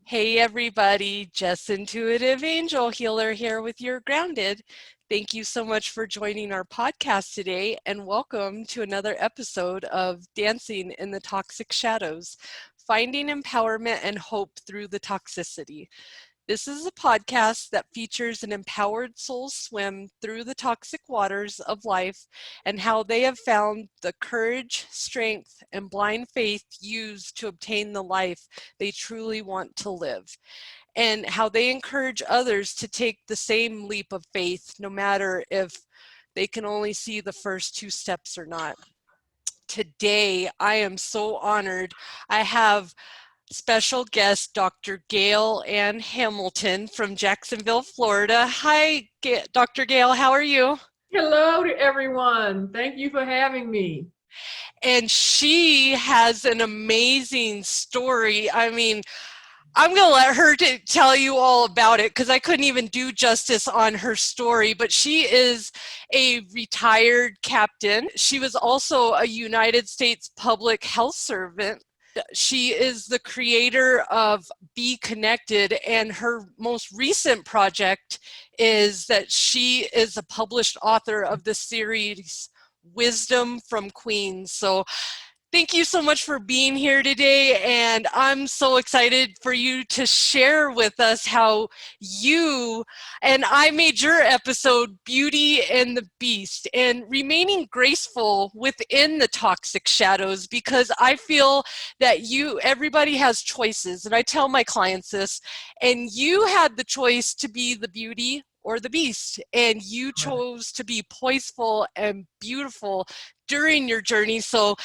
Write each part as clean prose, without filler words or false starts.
Hey everybody, Jess Intuitive Angel Healer here with your Grounded. Thank you so much for joining our podcast today and welcome to another episode of Dancing in the Toxic Shadows, Finding Empowerment and Hope Through the Toxicity. This is a podcast that features an empowered soul swim through the toxic waters of life and how they have found the courage, strength, and blind faith used to obtain the life they truly want to live, and how they encourage others to take the same leap of faith, no matter if they can only see the first two steps or not. Today, I am so honored. I have special guest, Dr. Gail Hamilton from Jacksonville, Florida. Hi, Dr. Gail, how are you? Hello to everyone. Thank you for having me. And she has an amazing story. I mean, I'm going to let her tell you all about it because I couldn't even do justice on her story, but she is a retired captain. She was also a United States public health servant. She is the creator of Be Connected, and her most recent project is that she is a published author of the series Wisdom from Queens. So thank you so much for being here today, and I'm so excited for you to share with us how you, and I made your episode Beauty and the Beast, and remaining graceful within the toxic shadows, because I feel that everybody has choices, and I tell my clients this, and you had the choice to be the beauty or the beast, and you chose to be poiseful and beautiful during your journey. So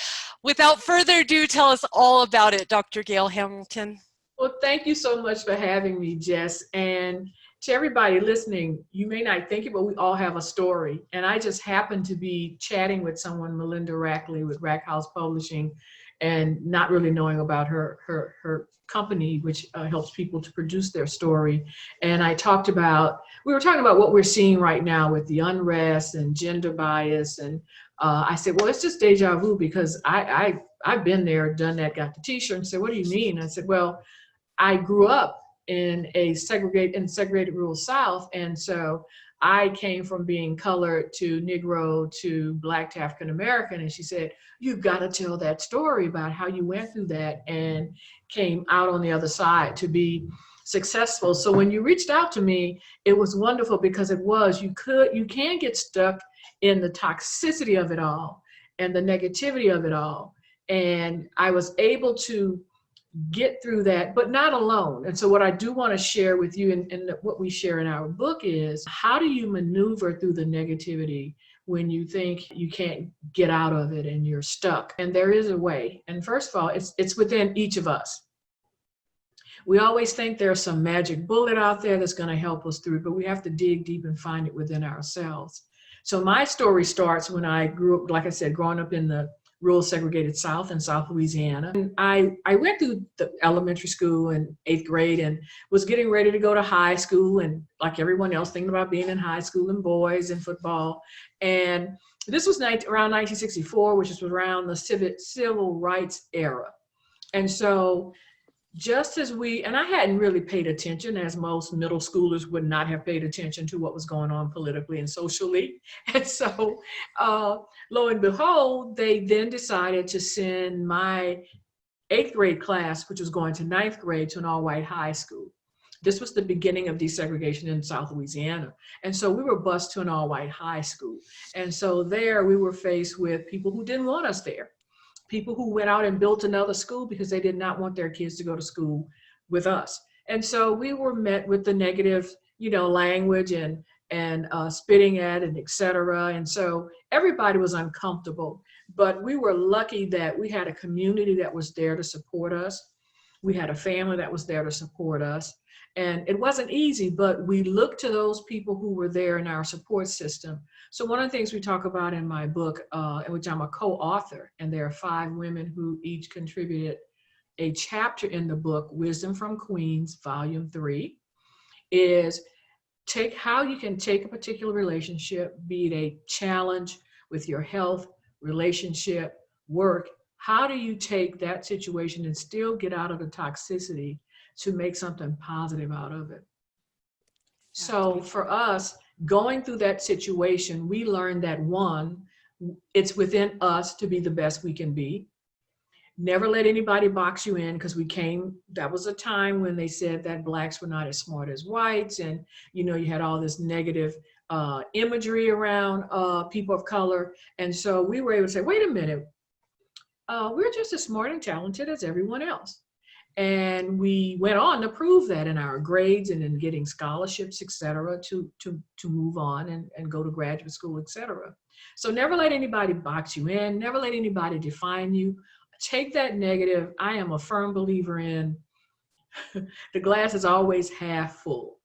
without further ado, tell us all about it, Dr. Gail Hamilton. Well, thank you so much for having me, Jess. And to everybody listening, you may not think it, but we all have a story. And I just happened to be chatting with someone, Melinda Rackley with Rack House Publishing, and not really knowing about her company, which helps people to produce their story. And we were talking about what we're seeing right now with the unrest and gender bias. And I said, well, it's just deja vu because I've been there, done that, got the t-shirt, and said, what do you mean? I said, well, I grew up in segregated rural South. And so I came from being colored to Negro to Black to African American. And she said, you've got to tell that story about how you went through that and came out on the other side to be successful. So when you reached out to me, it was wonderful because you can get stuck in the toxicity of it all and the negativity of it all. And I was able to get through that, but not alone. And so what I do want to share with you and what we share in our book is, how do you maneuver through the negativity when you think you can't get out of it and you're stuck? And there is a way. And first of all, it's within each of us. We always think there's some magic bullet out there that's going to help us through, but we have to dig deep and find it within ourselves. So my story starts when I grew up, like I said, growing up in the rural segregated South in South Louisiana. And I went through the elementary school in 8th grade and was getting ready to go to high school, and like everyone else, thinking about being in high school and boys and football. And this was around 1964, which was around the civil rights era. And so just as and I hadn't really paid attention, as most middle schoolers would not have paid attention to what was going on politically and socially. And so lo and behold, they then decided to send my 8th grade class, which was going to 9th grade, to an all-white high school. This was the beginning of desegregation in South Louisiana. And so we were bused to an all-white high school. And so there we were faced with people who didn't want us there. People who went out and built another school because they did not want their kids to go to school with us. And so we were met with the negative, language and spitting at and et cetera. And so everybody was uncomfortable, but we were lucky that we had a community that was there to support us. We had a family that was there to support us. And it wasn't easy, but we looked to those people who were there in our support system. So one of the things we talk about in my book, in which I'm a co-author, and there are 5 women who each contributed a chapter in the book, Wisdom from Queens, Volume 3, is how you can take a particular relationship, be it a challenge with your health, relationship, work. How do you take that situation and still get out of the toxicity to make something positive out of it. So Exactly. for us, going through that situation, we learned that one, it's within us to be the best we can be. Never let anybody box you in, because that was a time when they said that blacks were not as smart as whites. And, you had all this negative imagery around people of color. And so we were able to say, wait a minute, we're just as smart and talented as everyone else. And we went on to prove that in our grades and in getting scholarships, et cetera, to move on and go to graduate school, et cetera. So never let anybody box you in, never let anybody define you. Take that negative. I am a firm believer in the glass is always half full.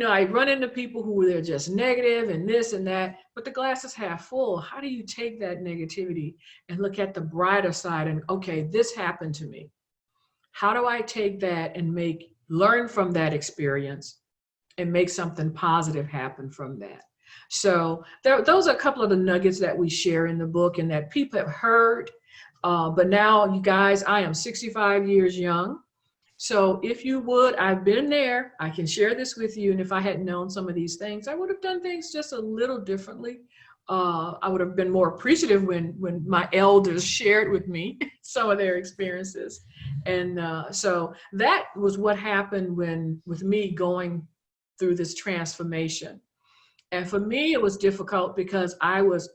I run into people who they're just negative and this and that, but the glass is half full. How do you take that negativity and look at the brighter side and, okay, this happened to me. How do I take that and learn from that experience and make something positive happen from that? So those are a couple of the nuggets that we share in the book and that people have heard. But now, you guys, I am 65 years young. So if you would, I've been there. I can share this with you. And if I hadn't known some of these things, I would have done things just a little differently. I would have been more appreciative when my elders shared with me some of their experiences. And so that was what happened with me going through this transformation. And for me, it was difficult because I was,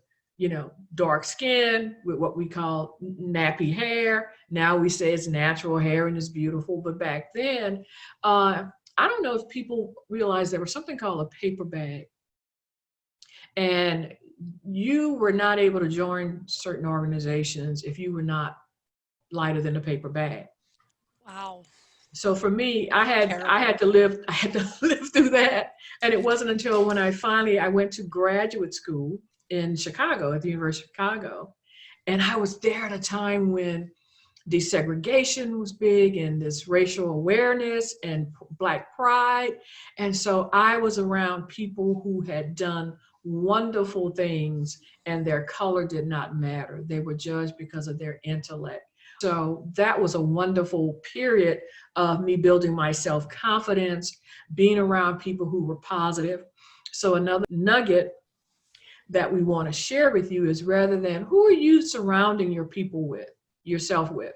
dark skin with what we call nappy hair. Now we say it's natural hair and it's beautiful. But back then, I don't know if people realize there was something called a paper bag. And you were not able to join certain organizations if you were not lighter than a paper bag. Wow. So for me, I had to live through that. And it wasn't until when I went to graduate school in Chicago, at the University of Chicago. And I was there at a time when desegregation was big and this racial awareness and Black pride. And so I was around people who had done wonderful things and their color did not matter. They were judged because of their intellect. So that was a wonderful period of me building my self-confidence, being around people who were positive. So another nugget that we want to share with you is, rather than who are you surrounding yourself with?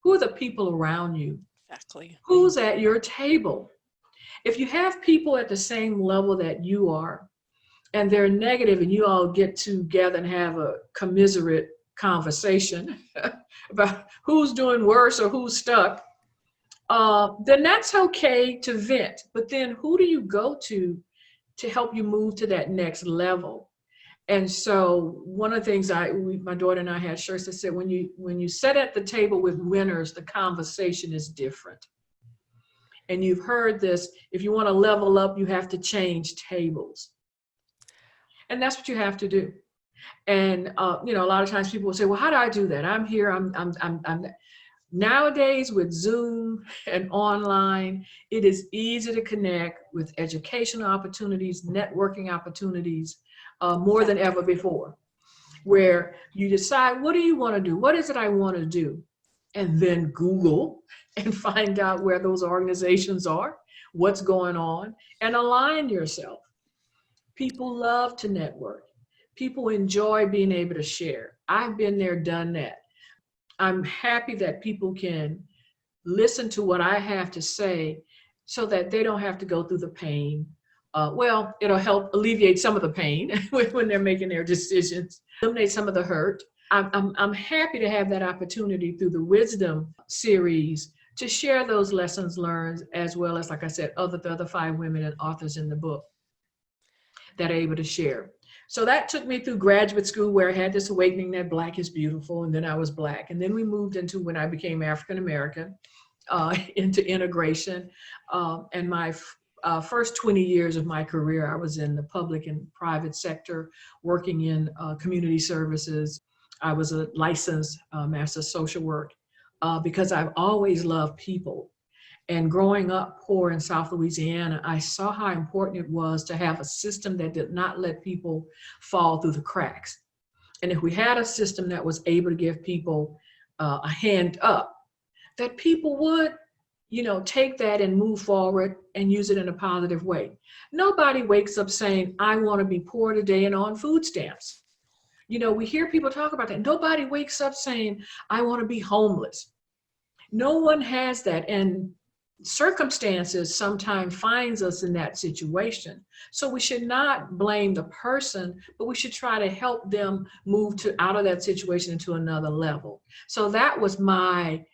Who are the people around you? Exactly. Who's at your table? If you have people at the same level that you are, and they're negative, and you all get together and have a commiserate conversation about who's doing worse or who's stuck, then that's okay to vent. But then who do you go to help you move to that next level? And so one of the things my daughter and I had shirts that said, when you sit at the table with winners, the conversation is different. And you've heard this, if you want to level up, you have to change tables. And that's what you have to do. And a lot of times people will say, well, how do I do that? I'm here, I'm nowadays with Zoom and online, it is easy to connect with educational opportunities, networking opportunities, more than ever before, where you decide, what do you want to do? What is it I want to do? And then Google and find out where those organizations are, what's going on, and align yourself. People love to network. People enjoy being able to share. I've been there, done that. I'm happy that people can listen to what I have to say so that they don't have to go through the pain. It'll help alleviate some of the pain when they're making their decisions, eliminate some of the hurt. I'm happy to have that opportunity through the Wisdom series to share those lessons learned, as well as, like I said, the other 5 women and authors in the book that are able to share. So that took me through graduate school, where I had this awakening that Black is beautiful, and then I was Black. And then we moved into, when I became African American, into integration. And my first 20 years of my career, I was in the public and private sector, working in community services. I was a licensed master of social work because I've always loved people. And growing up poor in South Louisiana, I saw how important it was to have a system that did not let people fall through the cracks. And if we had a system that was able to give people a hand up, that people would take that and move forward and use it in a positive way. Nobody wakes up saying, I want to be poor today and on food stamps. We hear people talk about that. Nobody wakes up saying, I want to be homeless. No one has that. And circumstances sometimes finds us in that situation. So we should not blame the person, but we should try to help them move out of that situation into another level. So that was my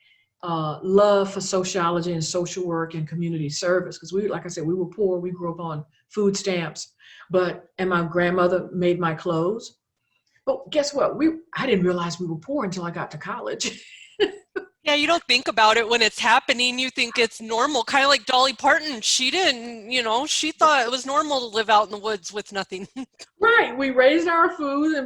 love for sociology and social work and community service. Because like I said, we were poor. We grew up on food stamps, and my grandmother made my clothes. But guess what? I didn't realize we were poor until I got to college. Yeah, you don't think about it when it's happening. You think it's normal, kind of like Dolly Parton. She didn't, she thought it was normal to live out in the woods with nothing. Right. We raised our food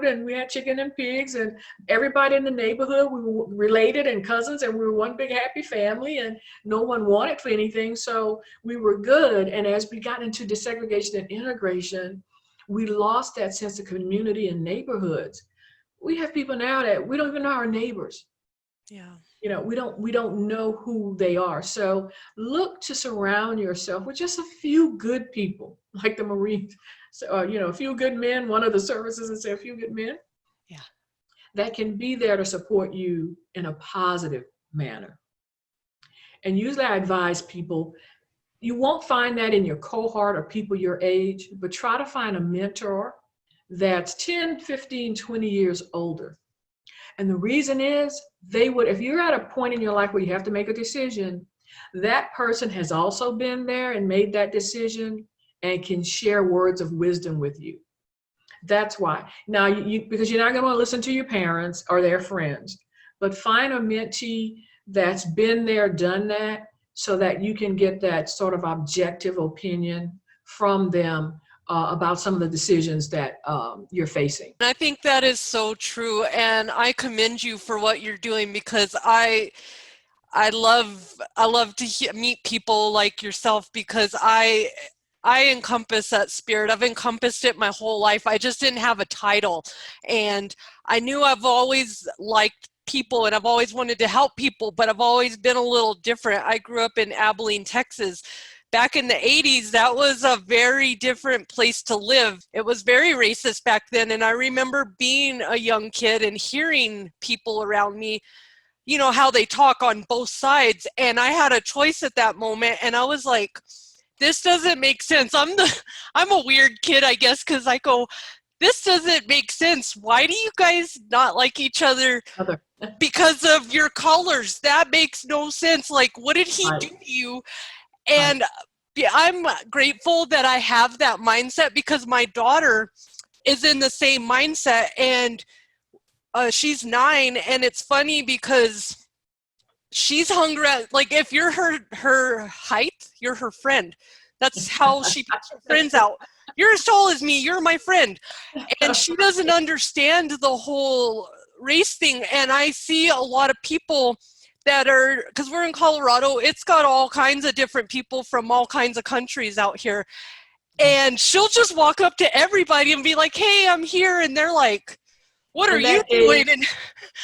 and we had chicken and pigs, and everybody in the neighborhood, we were related and cousins, and we were one big happy family, and no one wanted for anything. So we were good. And as we got into desegregation and integration, we lost that sense of community and neighborhoods. We have people now that we don't even know our neighbors. Yeah. We don't know who they are. So look to surround yourself with just a few good people, like the Marines. So, a few good men, one of the services and say a few good men. Yeah. That can be there to support you in a positive manner. And usually I advise people, you won't find that in your cohort or people your age, but try to find a mentor that's 10, 15, 20 years older. And the reason is if you're at a point in your life where you have to make a decision, that person has also been there and made that decision and can share words of wisdom with you. That's why. Now, because you're not going to listen to your parents or their friends, but find a mentee that's been there, done that, so that you can get that sort of objective opinion from them about some of the decisions that you're facing. I think that is so true, and I commend you for what you're doing, because I love to meet people like yourself, because I encompass that spirit. I've encompassed it my whole life. I just didn't have a title, and I knew I've always liked people and I've always wanted to help people, but I've always been a little different. I grew up in Abilene, Texas. Back in the 80s, that was a very different place to live. It was very racist back then. And I remember being a young kid and hearing people around me, how they talk on both sides. And I had a choice at that moment. And I was like, this doesn't make sense. I'm a weird kid, I guess, because I go, this doesn't make sense. Why do you guys not like each other? Because of your colors. That makes no sense. Like, what did he do to you? And I'm grateful that I have that mindset, because my daughter is in the same mindset, and she's 9. And it's funny because she's hungry. Like, if you're her height, you're her friend. That's how she puts her friends out. You're as tall as me. You're my friend. And she doesn't understand the whole race thing. And I see a lot of people that are, because we're in Colorado, it's got all kinds of different people from all kinds of countries out here. And she'll just walk up to everybody and be like, hey, I'm here. And they're like, what are you doing? And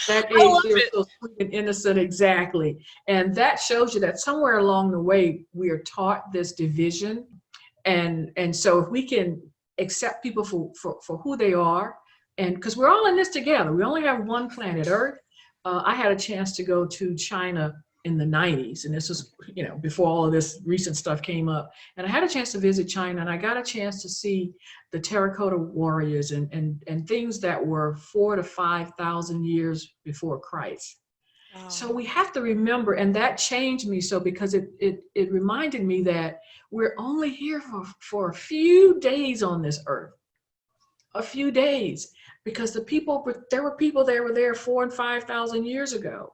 that age, they're so sweet and innocent, exactly. And that shows you that somewhere along the way, we are taught this division. And so if we can accept people for who they are, and because we're all in this together, we only have one planet Earth. I had a chance to go to China in the 90s, and this was, before all of this recent stuff came up. And I had a chance to visit China, and I got a chance to see the terracotta warriors and things that were 4,000 to 5,000 years before Christ. Wow. So we have to remember, and that changed me so, because it reminded me that we're only here for a few days on this earth, a few days. Because there were people that were there 4,000 and 5,000 years ago.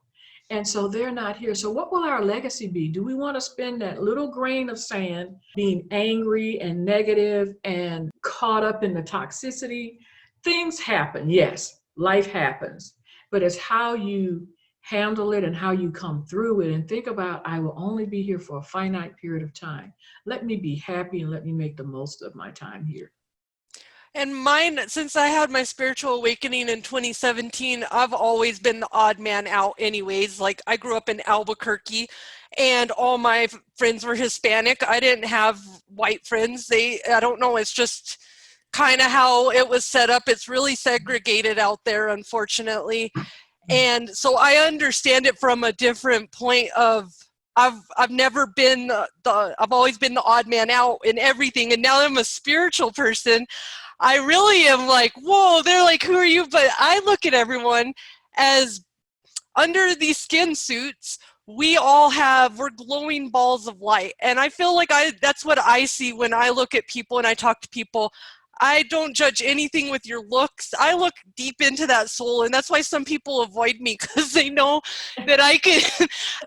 And so they're not here. So what will our legacy be? Do we want to spend that little grain of sand being angry and negative and caught up in the toxicity? Things happen. Yes, life happens. But it's how you handle it and how you come through it, and think about, I will only be here for a finite period of time. Let me be happy and let me make the most of my time here. And mine, since I had my spiritual awakening in 2017, I've always been the odd man out anyways. Like, I grew up in Albuquerque and all my friends were Hispanic. I didn't have white friends. I don't know, it's just kind of how it was set up. It's really segregated out there, unfortunately. And so I understand it from a different point of, I've never been I've always been the odd man out in everything, and now I'm a spiritual person. I really am like, whoa, they're like, who are you? But I look at everyone as, under these skin suits, we're glowing balls of light. And I feel like that's what I see when I look at people and I talk to people. I don't judge anything with your looks. I look deep into that soul, and that's why some people avoid me, because they know that I could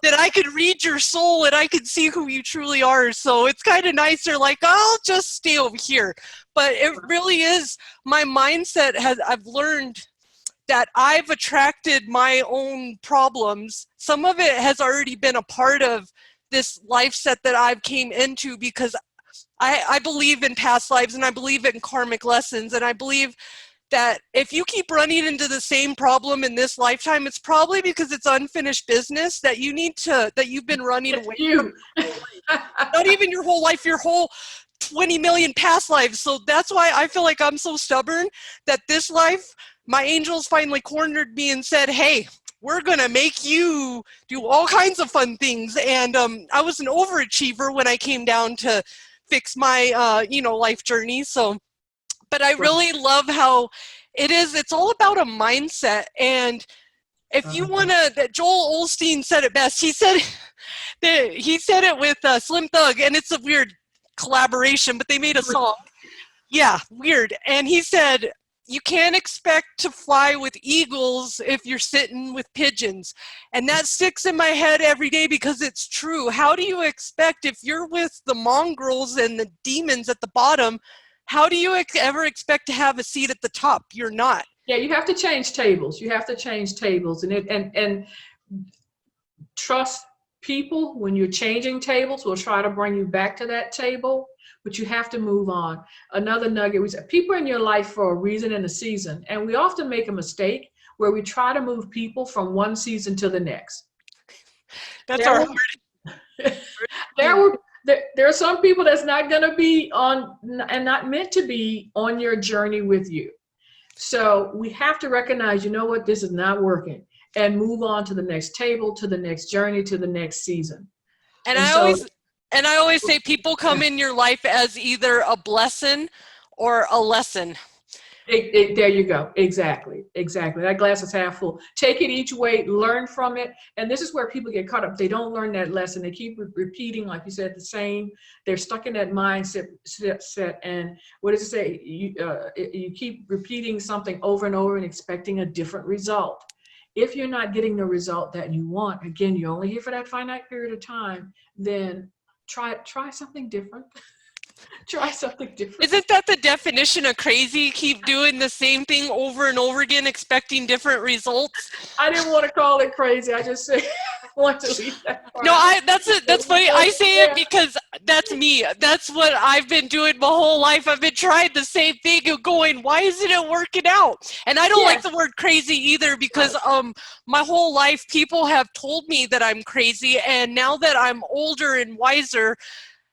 that I could read your soul and I could see who you truly are. So it's kind of nice. They're like, I'll just stay over here. But it really is my mindset. I've learned that I've attracted my own problems. Some of it has already been a part of this life set that I've came into, because I believe in past lives, and I believe in karmic lessons, and I believe that if you keep running into the same problem in this lifetime, it's probably because it's unfinished business that you've been running away from. Not even your whole life, your whole 20 million past lives. So that's why I feel like I'm so stubborn that this life, my angels finally cornered me and said, hey, we're going to make you do all kinds of fun things. And I was an overachiever when I came down to fix my, life journey. So, but I really love how it's all about a mindset. And if you want to, that Joel Osteen said it best. He said it with Slim Thug, and it's a weird collaboration, but they made a song. Yeah, weird. And he said, you can't expect to fly with eagles if you're sitting with pigeons. And that sticks in my head every day, because it's true. How do you expect, if you're with the mongrels and the demons at the bottom, how do you ever expect to have a seat at the top? You're not. Yeah, you have to change tables. You have to change tables, and trust people when you're changing tables will try to bring you back to that table, but you have to move on. Another nugget was, people in your life for a reason and a season, and we often make a mistake where we try to move people from one season to the next. There are some people that's not going to be on and not meant to be on your journey with you. So we have to recognize, you know what, this is not working, and move on to the next table, to the next journey, to the next season. And I always say, people come in your life as either a blessing or a lesson. There you go. Exactly. That glass is half full. Take it each way, learn from it. And this is where people get caught up. They don't learn that lesson. They keep repeating, like you said, the same. They're stuck in that mindset. And what does it say? You keep repeating something over and over and expecting a different result. If you're not getting the result that you want, again, you're only here for that finite period of time, then try something different. Try something different. Isn't that the definition of crazy? Keep doing the same thing over and over again, expecting different results. I didn't want to call it crazy. I just said I want to leave that part. No, that's funny. I say it because that's me. That's what I've been doing my whole life. I've been trying the same thing and going, why isn't it working out? And I don't like the word crazy either, because my whole life people have told me that I'm crazy, and now that I'm older and wiser,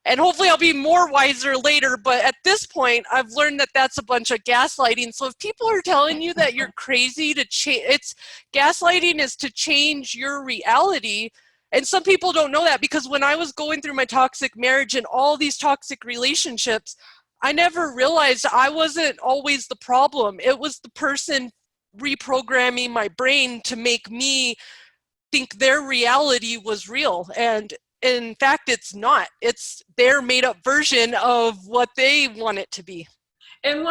and hopefully I'll be more wiser later, but at this point, I've learned that that's a bunch of gaslighting. So if people are telling you that you're crazy, gaslighting is to change your reality. And some people don't know that, because when I was going through my toxic marriage and all these toxic relationships, I never realized I wasn't always the problem. It was the person reprogramming my brain to make me think their reality was real. And in fact, it's not. It's their made-up version of what they want it to be. And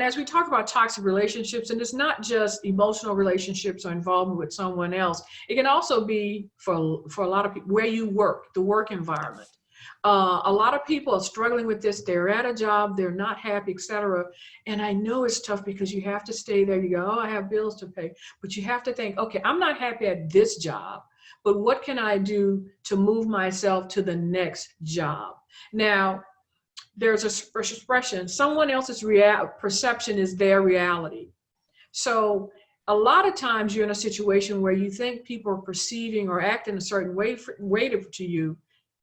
as we talk about toxic relationships, and it's not just emotional relationships or involvement with someone else, it can also be for a lot of people where you work, the work environment. A lot of people are struggling with this. They're at a job, they're not happy, etc. And I know it's tough, because you have to stay there. You go, oh, I have bills to pay. But you have to think, okay, I'm not happy at this job, but what can I do to move myself to the next job? Now, there's a expression, someone else's perception is their reality. So a lot of times you're in a situation where you think people are perceiving or acting a certain way to you,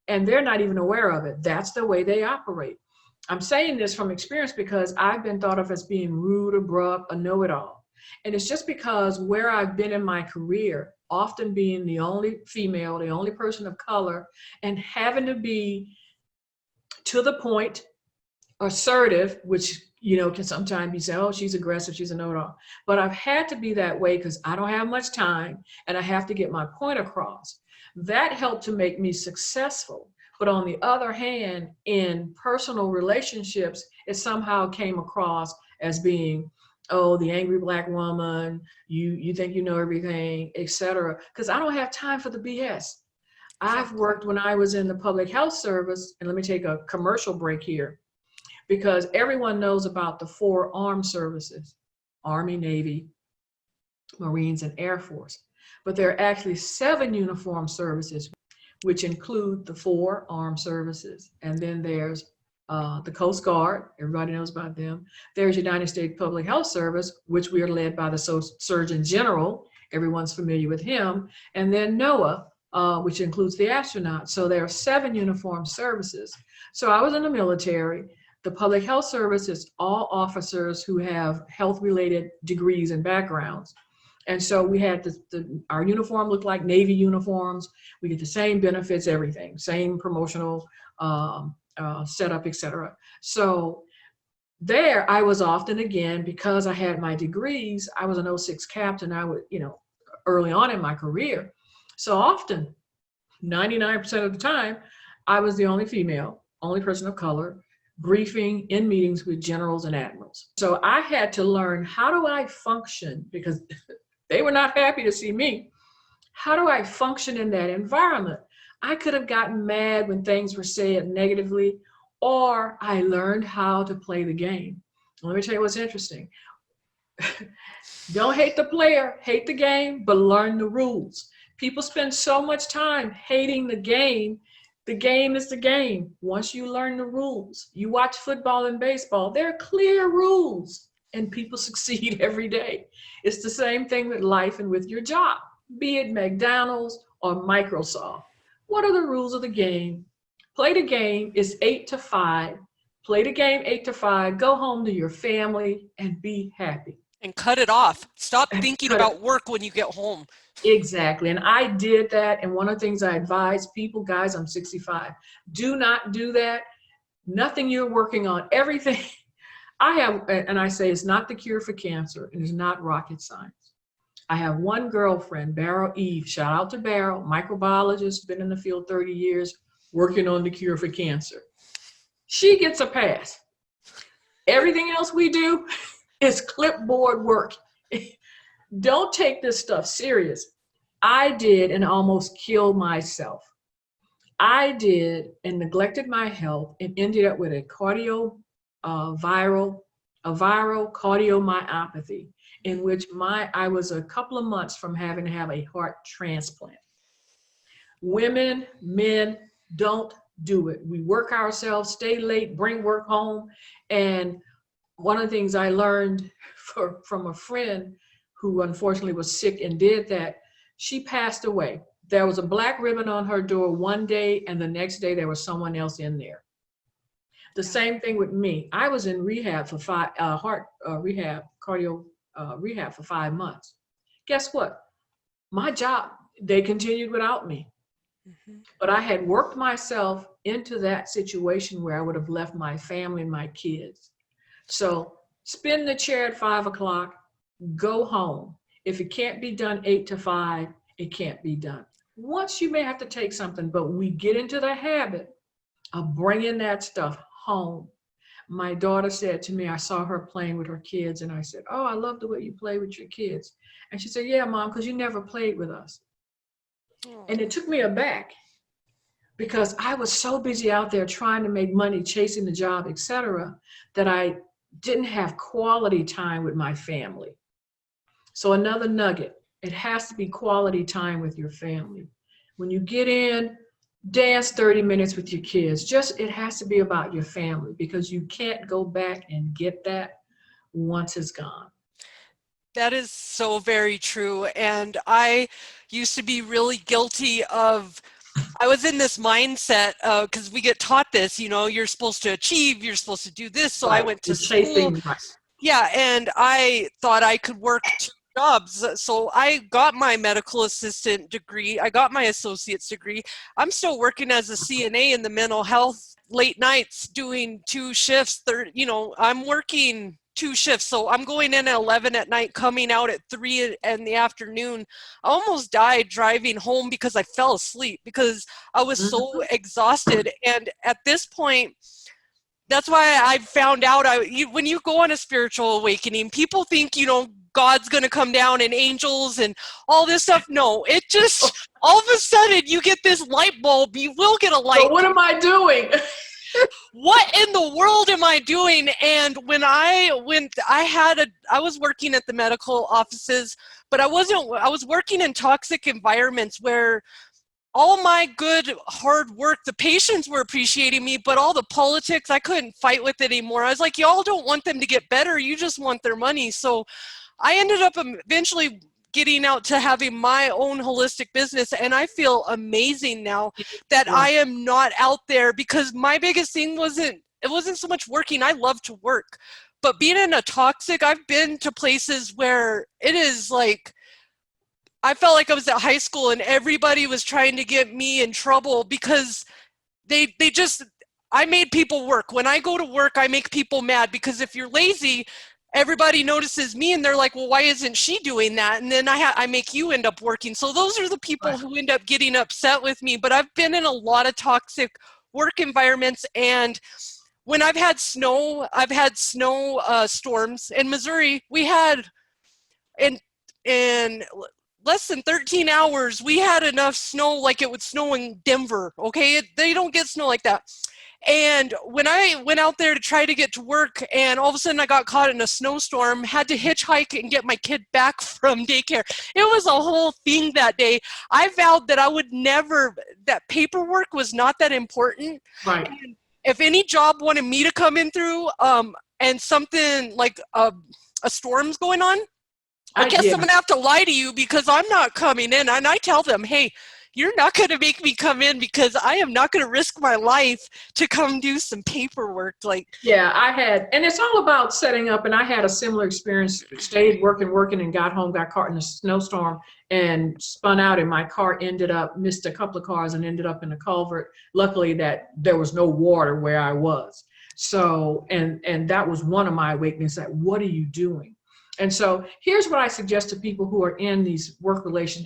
and they're not even aware of it. That's the way they operate. I'm saying this from experience because I've been thought of as being rude, abrupt, a know-it-all. And it's just because where I've been in my career, often being the only female, the only person of color, and having to be to the point, assertive, which, you know, can sometimes be said, oh, she's aggressive, she's a know-it-all. But I've had to be that way because I don't have much time and I have to get my point across. That helped to make me successful. But on the other hand, in personal relationships, it somehow came across as being, oh, the angry Black woman, you think you know everything, etc. Because I don't have time for the BS. I've worked when I was in the public health service, and let me take a commercial break here, because everyone knows about the 4 armed services, Army, Navy, Marines, and Air Force. But there are actually 7 uniformed services, which include the 4 armed services. And then there's the Coast Guard, everybody knows about them. There's United States Public Health Service, which we are led by the Surgeon General, everyone's familiar with him. And then NOAA, which includes the astronauts. So there are 7 uniformed services. So I was in the military. The Public Health Service is all officers who have health-related degrees and backgrounds. And so we had our uniform looked like Navy uniforms. We get the same benefits, everything, same promotional setup, etc. So there I was often, again, because I had my degrees, I was an 06 captain. I would, you know, early on in my career. So often, 99% of the time, I was the only female, only person of color, briefing in meetings with generals and admirals. So I had to learn, how do I function? Because they were not happy to see me. How do I function in that environment? I could have gotten mad when things were said negatively, or I learned how to play the game. Let me tell you what's interesting. Don't hate the player, hate the game, but learn the rules. People spend so much time hating the game. The game is the game. Once you learn the rules, you watch football and baseball, there are clear rules and people succeed every day. It's the same thing with life and with your job, be it McDonald's or Microsoft. What are the rules of the game? Play the game. It's 8 to 5. Play the game 8 to 5. Go home to your family and be happy. And cut it off. Stop thinking about work when you get home. Exactly. And I did that. And one of the things I advise people, guys, I'm 65, do not do that. Nothing you're working on, everything I have, and I say it's not the cure for cancer. It is not rocket science. I have one girlfriend, Beryl Eve, shout out to Beryl, microbiologist, been in the field 30 years, working on the cure for cancer. She gets a pass. Everything else we do is clipboard work. Don't take this stuff serious. I did and almost killed myself. I did and neglected my health and ended up with a viral cardiomyopathy, in which I was a couple of months from having to have a heart transplant. Women, men, don't do it. We work ourselves, stay late, bring work home. And one of the things I learned from a friend who unfortunately was sick and did that, she passed away. There was a black ribbon on her door one day, and the next day there was someone else in there. The same thing with me. I was in rehab for cardio rehab for 5 months. Guess what? My job, they continued without me. But I had worked myself into that situation where I would have left my family and my kids. So spin the chair at 5 o'clock, go home. If it can't be done 8 to 5, it can't be done. Once you may have to take something, but we get into the habit of bringing that stuff home. My daughter said to me, I saw her playing with her kids, and I said, oh, I love the way you play with your kids. And she said, yeah, Mom, because you never played with us. Oh. And it took me aback because I was so busy out there trying to make money, chasing the job, etc., that I didn't have quality time with my family. So another nugget, it has to be quality time with your family. When you get in, Dance 30 minutes with your kids. Just, it has to be about your family, because you can't go back and get that once it's gone. That is so very true. And I used to be really guilty of, I was in this mindset because we get taught this, you know, you're supposed to achieve, you're supposed to do this. So I Right. went to You're school. chasing, right. Yeah, and I thought I could work two jobs. So I got my medical assistant degree. I got my associate's degree. I'm still working as a CNA in the mental health, late nights, doing two shifts. You know, I'm working two shifts. So I'm going in at 11 at night, coming out at 3 in the afternoon. I almost died driving home because I fell asleep because I was so Mhm. exhausted. And at this point, that's why I found out when you go on a spiritual awakening, people think, you know, God's going to come down and angels and all this stuff. No, it just, all of a sudden you get this light bulb. You will get a So light. what am I doing? What in the world am I doing? And I was working at the medical offices, but I was working in toxic environments where all my good hard work, the patients were appreciating me, but all the politics, I couldn't fight with it anymore. I was like, y'all don't want them to get better, you just want their money. So I ended up eventually getting out to having my own holistic business, and I feel amazing now that Yeah. I am not out there, because my biggest thing wasn't so much working. I love to work, but being in a toxic, I've been to places where it is like, I felt like I was at high school and everybody was trying to get me in trouble because they just, I made people work. When I go to work, I make people mad, because if you're lazy, everybody notices me and they're like, well, why isn't she doing that? And then I make you end up working. So those are the people Right. who end up getting upset with me. But I've been in a lot of toxic work environments, and when I've had snow storms in Missouri. We had in in less than 13 hours, we had enough snow like it would snow in Denver. Okay, they don't get snow like that. And when I went out there to try to get to work, and all of a sudden I got caught in a snowstorm, had to hitchhike and get my kid back from daycare. It was a whole thing that day. I vowed that I would never, that paperwork was not that important. Right. And if any job wanted me to come in through, and something like a storm's going on, I guess Yeah. I'm going to have to lie to you, because I'm not coming in. And I tell them, hey, you're not going to make me come in, because I am not going to risk my life to come do some paperwork. Like, Yeah, I had, and it's all about setting up. And I had a similar experience. Stayed working, and got home, got caught in a snowstorm, and spun out. And my car missed a couple of cars and ended up in a culvert. Luckily, that there was no water where I was. So, and that was one of my awakenings. That, what are you doing? And so, here's what I suggest to people who are in these work relation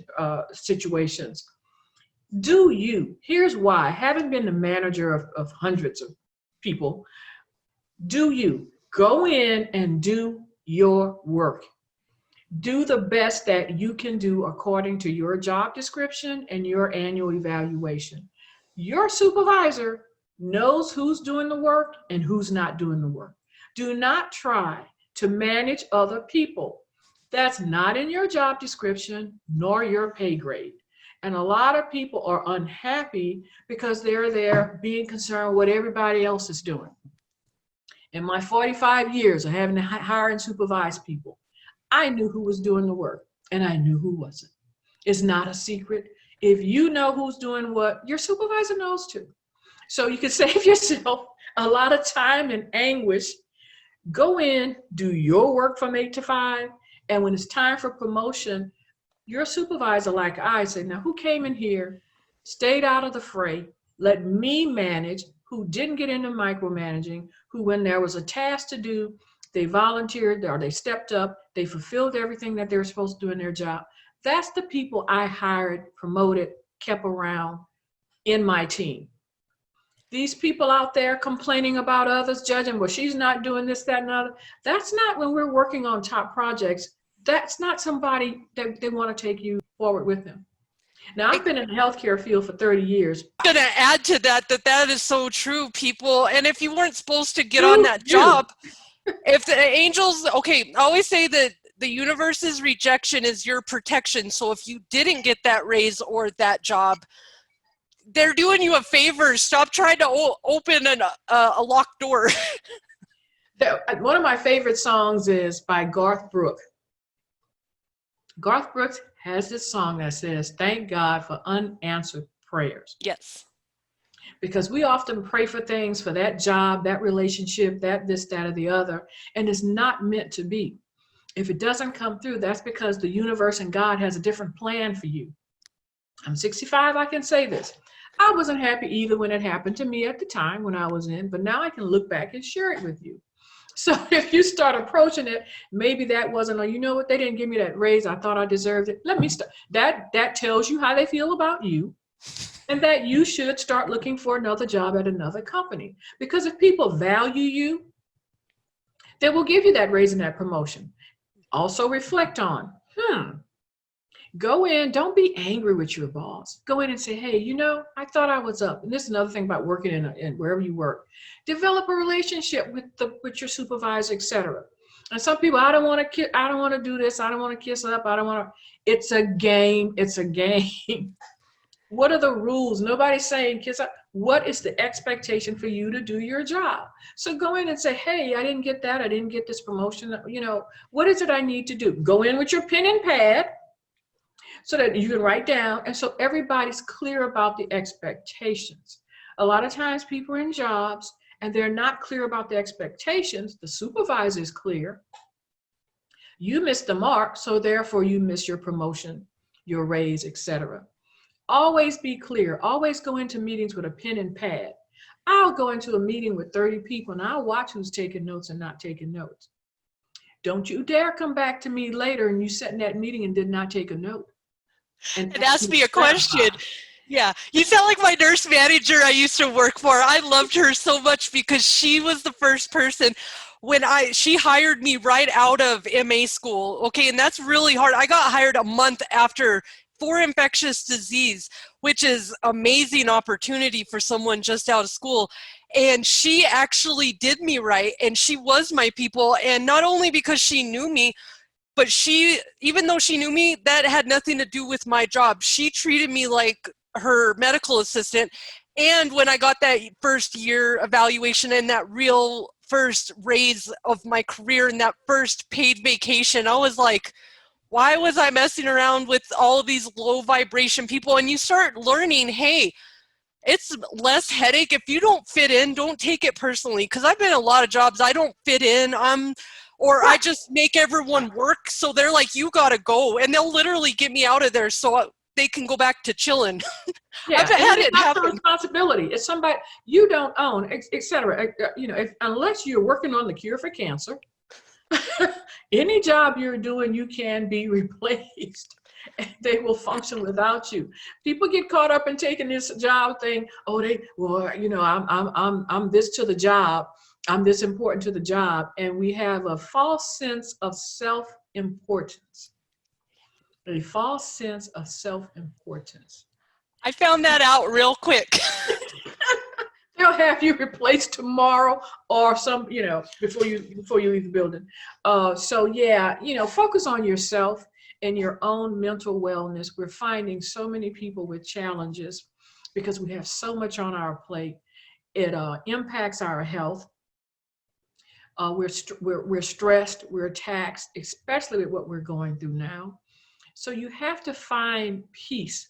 situations. Do you? Here's why. Having been the manager of hundreds of people, do you go in and do your work? Do the best that you can do according to your job description and your annual evaluation. Your supervisor knows who's doing the work and who's not doing the work. Do not try to manage other people. That's not in your job description nor your pay grade. And a lot of people are unhappy because they're there being concerned what everybody else is doing. In my 45 years of having to hire and supervise people, I knew who was doing the work and I knew who wasn't. It's not a secret. If you know who's doing what, your supervisor knows too. So you can save yourself a lot of time and anguish. Go in, do your work from 8 to 5. And when it's time for promotion, your supervisor, like I said, now who came in here, stayed out of the fray, let me manage, who didn't get into micromanaging, who, when there was a task to do, they volunteered or they stepped up, they fulfilled everything that they were supposed to do in their job. That's the people I hired, promoted, kept around in my team. These people out there complaining about others, judging, well, she's not doing this, that, and other. That's not, when we're working on top projects, that's not somebody that they want to take you forward with them. Now, I've been in the healthcare field for 30 years. I'm going to add to that that is so true, people. And if you weren't supposed to get on that job, if the angels, okay, I always say that the universe's rejection is your protection. So if you didn't get that raise or that job, they're doing you a favor. Stop trying to open a locked door. One of my favorite songs is by Garth Brooks. Garth Brooks has this song that says, "Thank God for unanswered prayers." Yes. Because we often pray for things, for that job, that relationship, that this, that, or the other, and it's not meant to be. If it doesn't come through, that's because the universe and God has a different plan for you. I'm 65, I can say this. I wasn't happy either when it happened to me at the time when I was in, but now I can look back and share it with you. So if you start approaching it, maybe that wasn't, you know what, they didn't give me that raise, I thought I deserved it. Let me start. That tells you how they feel about you, and that you should start looking for another job at another company. Because if people value you, they will give you that raise and that promotion. Also reflect on, go in, don't be angry with your boss. Go in and say, hey, you know, I thought I was up. And this is another thing about working in wherever you work. Develop a relationship with your supervisor, etc. And some people, I don't want to do this. I don't want to kiss up. I don't want to. It's a game. It's a game. What are the rules? Nobody's saying kiss up. What is the expectation for you to do your job? So go in and say, hey, I didn't get that. I didn't get this promotion. You know, what is it I need to do? Go in with your pen and pad so that you can write down. And so everybody's clear about the expectations. A lot of times people are in jobs and they're not clear about the expectations. The supervisor is clear. You missed the mark, so therefore you miss your promotion, your raise, etc. Always be clear. Always go into meetings with a pen and pad. I'll go into a meeting with 30 people and I'll watch who's taking notes and not taking notes. Don't you dare come back to me later and you sat in that meeting and did not take a note. And ask me a question. Yeah, you sound like my nurse manager I used to work for. I loved her so much because she was the first person when she hired me right out of MA school. Okay, and that's really hard. I got hired a month after for infectious disease, which is amazing opportunity for someone just out of school. And she actually did me right, and she was my people. And not only because she knew me, but even though she knew me, that had nothing to do with my job. She treated me like her medical assistant. And when I got that first year evaluation and that real first raise of my career and that first paid vacation, I was like, why was I messing around with all of these low vibration people? And you start learning, hey, it's less headache. If you don't fit in, don't take it personally. Because I've been in a lot of jobs, I don't fit in. I just make everyone work. So they're like, you got to go. And they'll literally get me out of there so they can go back to chilling. Yeah, I've had it happen. Responsibility. It's somebody you don't own, etc. You know, unless you're working on the cure for cancer, any job you're doing, you can be replaced. And they will function without you. People get caught up in taking this job thing. Oh, I'm this to the job. I'm this important to the job. And we have a false sense of self-importance. A false sense of self-importance. I found that out real quick. They'll have you replaced tomorrow or before you leave the building. So yeah, focus on yourself and your own mental wellness. We're finding so many people with challenges because we have so much on our plate. It impacts our health. We're stressed, we're taxed, especially with what we're going through now. So you have to find peace.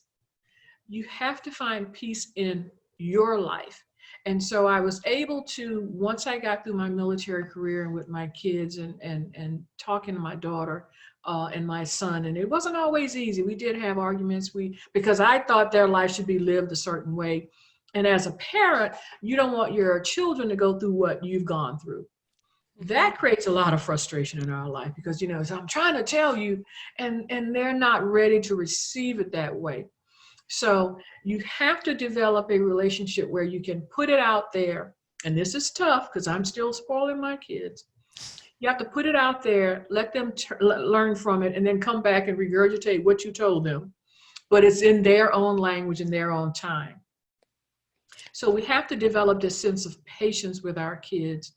You have to find peace in your life. And so I was able to, once I got through my military career and with my kids and talking to my daughter and my son, and it wasn't always easy. We did have arguments because I thought their life should be lived a certain way. And as a parent, you don't want your children to go through what you've gone through. That creates a lot of frustration in our life because, so I'm trying to tell you and they're not ready to receive it that way. So you have to develop a relationship where you can put it out there. And this is tough because I'm still spoiling my kids. You have to put it out there, let them learn from it, and then come back and regurgitate what you told them. But it's in their own language, in their own time. So we have to develop this sense of patience with our kids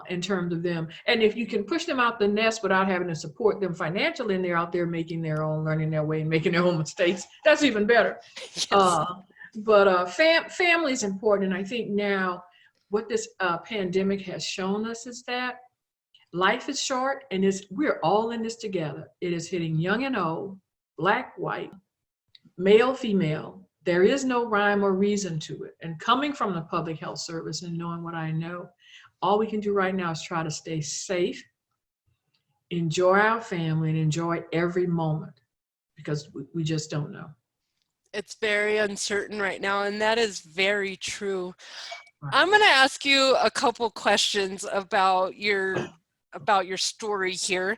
in terms of them. And if you can push them out the nest without having to support them financially, and they're out there making their own, learning their way and making their own mistakes, that's even better. Yes. But family is important. And I think now what this pandemic has shown us is that life is short and we're all in this together. It is hitting young and old, black, white, male, female. There is no rhyme or reason to it. And coming from the public health service and knowing what I know, all we can do right now is try to stay safe, enjoy our family, and enjoy every moment because we just don't know. It's very uncertain right now, and that is very true. Right. I'm going to ask you a couple questions about your story here.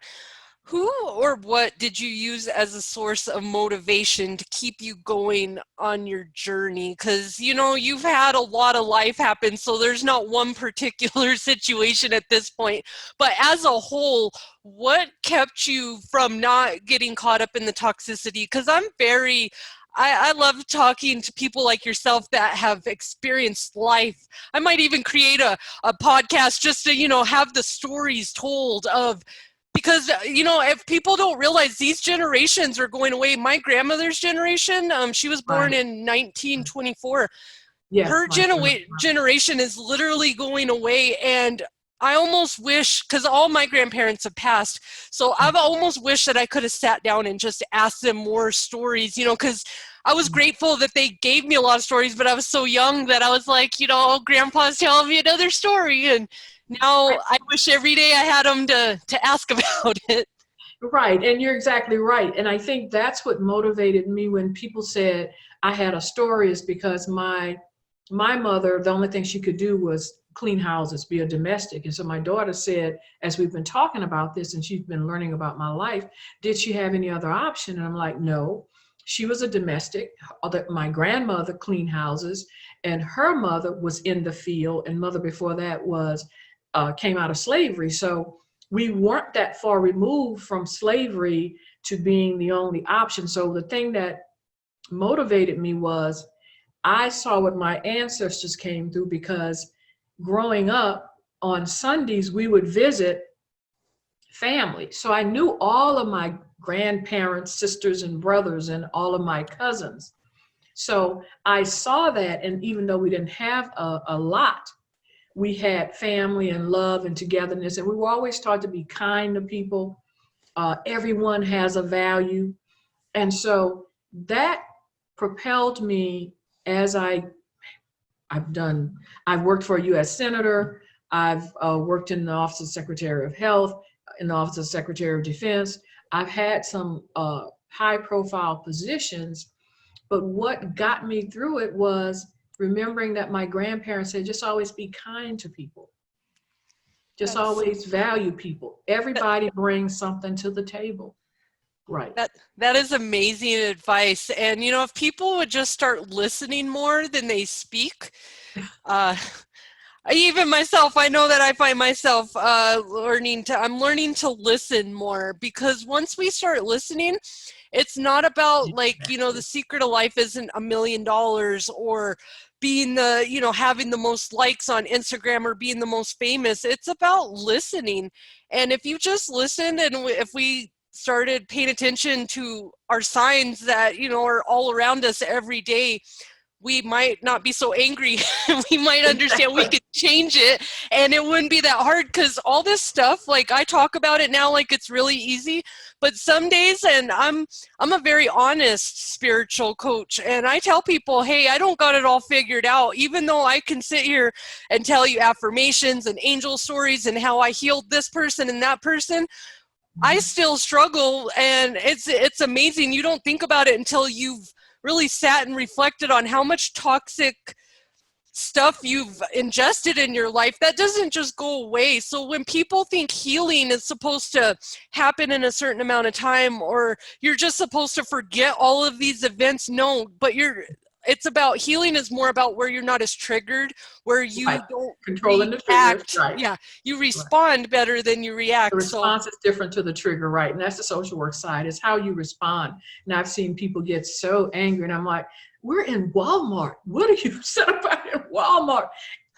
Who or what did you use as a source of motivation to keep you going on your journey? Because, you know, you've had a lot of life happen, so there's not one particular situation at this point. But as a whole, what kept you from not getting caught up in the toxicity? Because I love talking to people like yourself that have experienced life. I might even create a podcast just to, you know, have the stories told of, because, you know, if people don't realize these generations are going away. My grandmother's generation, she was born in 1924. Yes, Her generation is literally going away. And I almost wish, because all my grandparents have passed, so I've almost wished that I could have sat down and just asked them more stories, you know, because I was grateful that they gave me a lot of stories, but I was so young that I was like, you know, Grandpa's telling me another story. And now I wish every day I had them to ask about it. Right, and you're exactly right. And I think that's what motivated me when people said I had a story, is because my mother, the only thing she could do was clean houses, be a domestic. And so my daughter said, as we've been talking about this and she's been learning about my life, did she have any other option? And I'm like, no, she was a domestic. My grandmother cleaned houses, and her mother was in the field, and mother before that came out of slavery. So we weren't that far removed from slavery to being the only option. So the thing that motivated me was I saw what my ancestors came through, because growing up on Sundays, we would visit family. So I knew all of my grandparents, sisters and brothers, and all of my cousins. So I saw that, and even though we didn't have a lot, we had family and love and togetherness, and we were always taught to be kind to people. Everyone has a value. And so that propelled me as I've worked for a U.S. Senator. I've worked in the Office of Secretary of Health, in the Office of Secretary of Defense. I've had some high-profile positions, but what got me through it was remembering that my grandparents said, just always be kind to people. Just always value people. Everybody brings something to the table. Right. That is amazing advice. And, you know, if people would just start listening more than they speak, even myself, I know that I find myself I'm learning to listen more, because once we start listening, it's not about, like, you know, the secret of life isn't $1 million or being the, you know, having the most likes on Instagram or being the most famous. It's about listening. And if you just listen, and if we started paying attention to our signs that, you know, are all around us every day, we might not be so angry. We might understand we could change it, and it wouldn't be that hard, because all this stuff, like, I talk about it now like it's really easy, but some days, and I'm a very honest spiritual coach, and I tell people, hey, I don't got it all figured out, even though I can sit here and tell you affirmations and angel stories and how I healed this person and that person. I still struggle, and it's amazing. You don't think about it until you've really sat and reflected on how much toxic stuff you've ingested in your life. That doesn't just go away. So when people think healing is supposed to happen in a certain amount of time, or you're just supposed to forget all of these events, no, but it's about healing is more about where you're not as triggered, where you don't controlling the trigger. Right. Yeah, you respond better than you react. The response is different to the trigger, right? And that's the social work side, is how you respond. And I've seen people get so angry, and I'm like, we're in Walmart. What are you upset about in Walmart?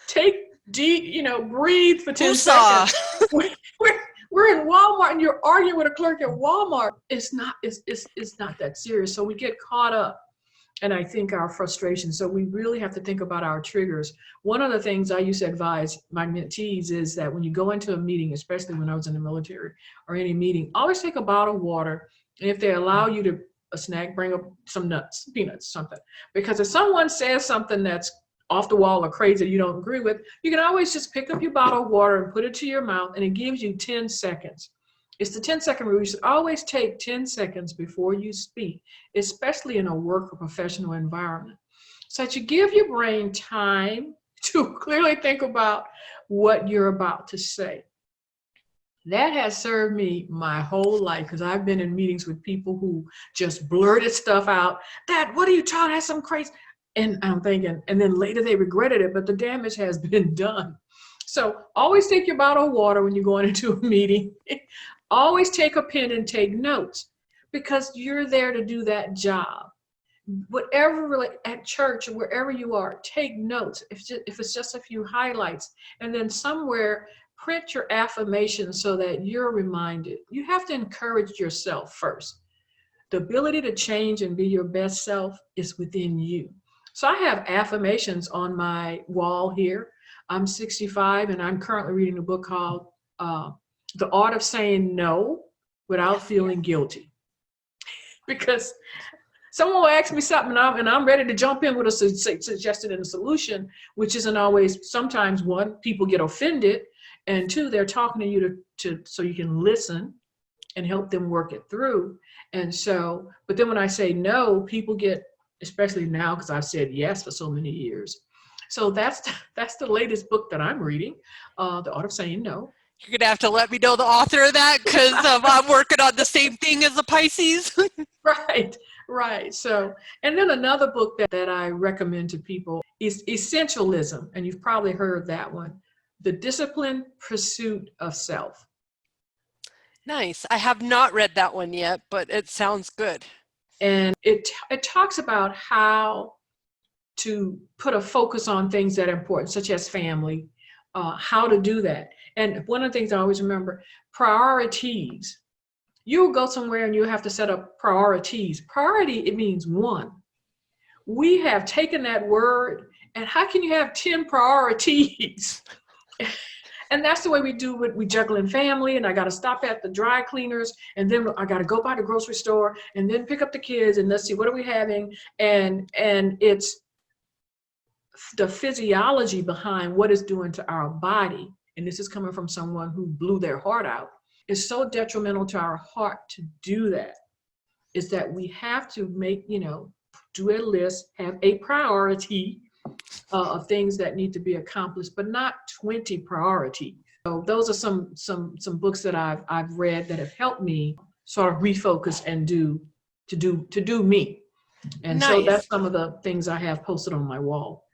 Take deep, breathe for 10 seconds. We're in Walmart, and you're arguing with a clerk at Walmart. It's not that serious. So we get caught up and I think our frustration. So we really have to think about our triggers. One of the things I used to advise my mentees is that when you go into a meeting, especially when I was in the military or any meeting, always take a bottle of water. And if they allow you to a snack, bring up some nuts, peanuts, something. Because if someone says something that's off the wall or crazy that you don't agree with, you can always just pick up your bottle of water and put it to your mouth, and it gives you 10 seconds. It's the 10-second rule. You should always take 10 seconds before you speak, especially in a work or professional environment, so that you give your brain time to clearly think about what you're about to say. That has served me my whole life, because I've been in meetings with people who just blurted stuff out. Dad, what are you trying to have some crazy? And I'm thinking, and then later they regretted it, but the damage has been done. So always take your bottle of water when you're going into a meeting. Always take a pen and take notes, because you're there to do that job. Whatever, at church or wherever you are, take notes. If it's just a few highlights, and then somewhere print your affirmations so that you're reminded. You have to encourage yourself first. The ability to change and be your best self is within you. So I have affirmations on my wall here. I'm 65 and I'm currently reading a book called The Art of Saying No Without Feeling Guilty. Because someone will ask me something and I'm ready to jump in with a suggestion and a solution, which isn't always. Sometimes, one, people get offended, and two, they're talking to you so you can listen and help them work it through. And so, but then when I say no, people get, especially now because I've said yes for so many years. So that's the latest book that I'm reading, The Art of Saying No. You're gonna have to let me know the author of that, because I'm working on the same thing as a Pisces. Right. So, and then another book that I recommend to people is Essentialism, and you've probably heard that one. The Disciplined Pursuit of Self. Nice. I have not read that one yet, but it sounds good. And it talks about how to put a focus on things that are important, such as family, how to do that. And one of the things I always remember, priorities. You'll go somewhere and you'll have to set up priorities. Priority, it means one. We have taken that word, and how can you have 10 priorities? And that's the way we do it. We juggle in family, and I got to stop at the dry cleaners, and then I got to go by the grocery store, and then pick up the kids, and let's see, what are we having? And it's the physiology behind what it's doing to our body. And this is coming from someone who blew their heart out. It's so detrimental to our heart to do that. Is that we have to make, do a list, have a priority of things that need to be accomplished, but not 20 priorities. So those are some books that I've read that have helped me sort of refocus and do me. And nice. So that's some of the things I have posted on my wall.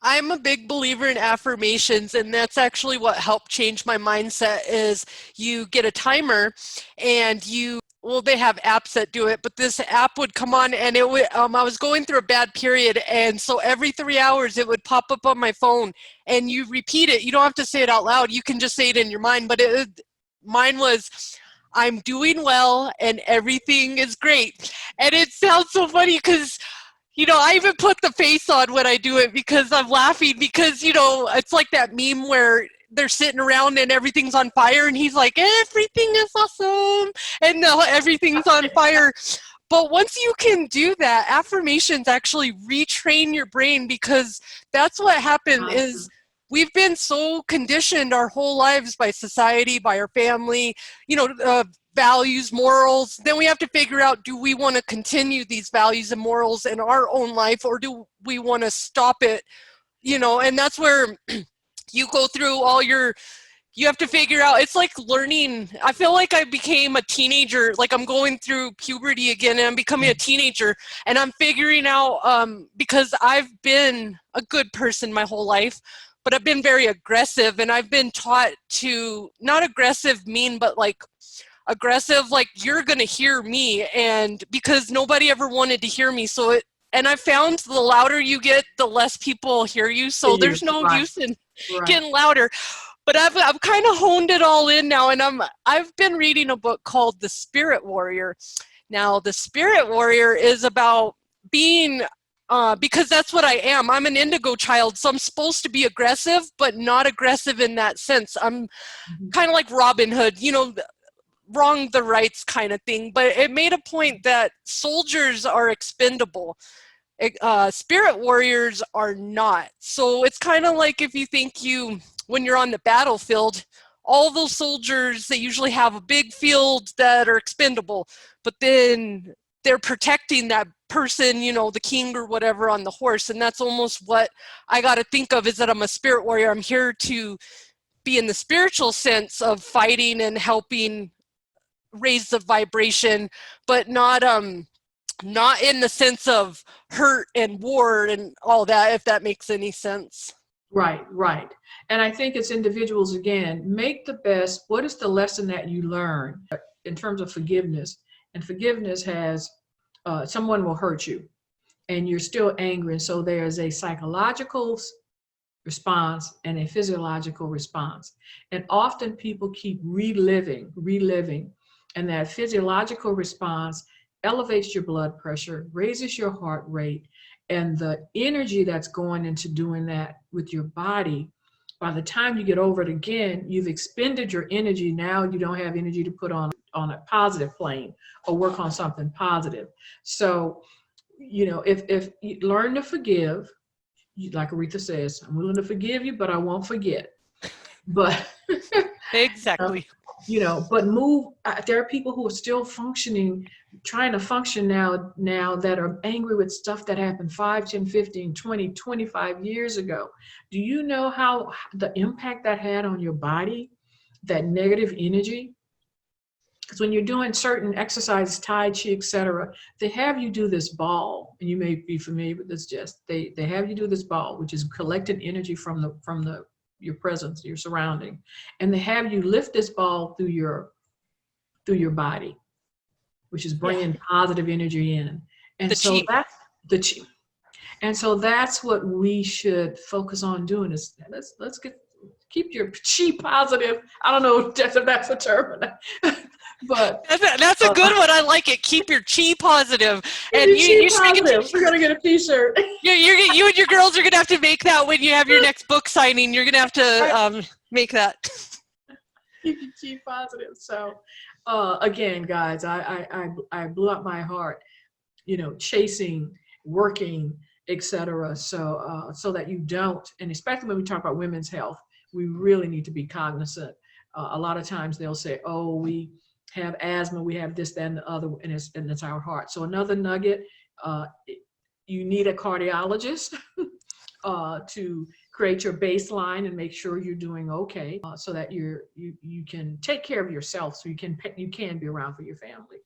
I'm a big believer in affirmations, and that's actually what helped change my mindset. Is you get a timer, and they have apps that do it, but this app would come on, and it would, I was going through a bad period, and so every 3 hours it would pop up on my phone, and you repeat it. You don't have to say it out loud. You can just say it in your mind, but mine was, I'm doing well and everything is great. And it sounds so funny because I even put the face on when I do it, because I'm laughing, because, it's like that meme where they're sitting around and everything's on fire, and he's like, everything is awesome, and everything's on fire. But once you can do that, affirmations actually retrain your brain, because that's what happened is we've been so conditioned our whole lives by society, by our family, values, morals. Then we have to figure out, do we want to continue these values and morals in our own life, or do we want to stop it? And that's where you go through you have to figure out, it's like learning. I feel like I became a teenager, like I'm going through puberty again, and I'm becoming a teenager, and I'm figuring out, because I've been a good person my whole life, but I've been very aggressive, and I've been taught to, not aggressive mean, but like aggressive, like you're going to hear me, and because nobody ever wanted to hear me. And I found the louder you get, the less people hear you. So there's no use in getting louder. But I've kind of honed it all in now, and I've been reading a book called The Spirit Warrior. Now, The Spirit Warrior is about being because that's what I am. I'm an indigo child, so I'm supposed to be aggressive, but not aggressive in that sense. I'm kind of like Robin Hood, you know, wrong the rights kind of thing. But it made a point that soldiers are expendable. Spirit warriors are not. So it's kind of like if you think when you're on the battlefield, all those soldiers, they usually have a big field that are expendable, but then they're protecting that person, you know, the king or whatever on the horse. And that's almost what I got to think of, is that I'm a spirit warrior. I'm here to be in the spiritual sense of fighting and helping raise the vibration, but not in the sense of hurt and war and all that, if that makes any sense. Right, right. And I think it's individuals, again, make the best. What is the lesson that you learn in terms of forgiveness? And forgiveness has, someone will hurt you and you're still angry. And so there's a psychological response and a physiological response. And often people keep reliving. And that physiological response elevates your blood pressure, raises your heart rate, and the energy that's going into doing that with your body, by the time you get over it again, you've expended your energy. Now you don't have energy to put on a positive plane or work on something positive. So, you know, if you learn to forgive, like Aretha says, I'm willing to forgive you, but I won't forget. But exactly. You know, but there are people who are still functioning, trying to function now that are angry with stuff that happened 5, 10, 15, 20, 25 years ago. Do you know how the impact that had on your body, that negative energy? Because when you're doing certain exercises, Tai Chi, etc., they have you do this ball, and you may be familiar with this, Jess. They have you do this ball, which is collected energy from your presence, your surrounding, and they have you lift this ball through your body, which is bringing positive energy in. And so that's the chi. And so that's what we should focus on doing, is let's keep your chi positive. I don't know if that's a term, but that's a good one. I like it. Keep your chi positive. And you should make it. We're gonna get a T-shirt. You and your girls are gonna have to make that when you have your next book signing. You're gonna have to make that. Keep your chi positive. So, again, guys, I blew up my heart, you know, chasing, working, etc. So that you don't, and especially when we talk about women's health, we really need to be cognizant. A lot of times they'll say, "Oh, we have asthma, we have this, that, and the other," and it's our heart. So another nugget, you need a cardiologist to create your baseline and make sure you're doing okay, so that you can take care of yourself, so you can be around for your family.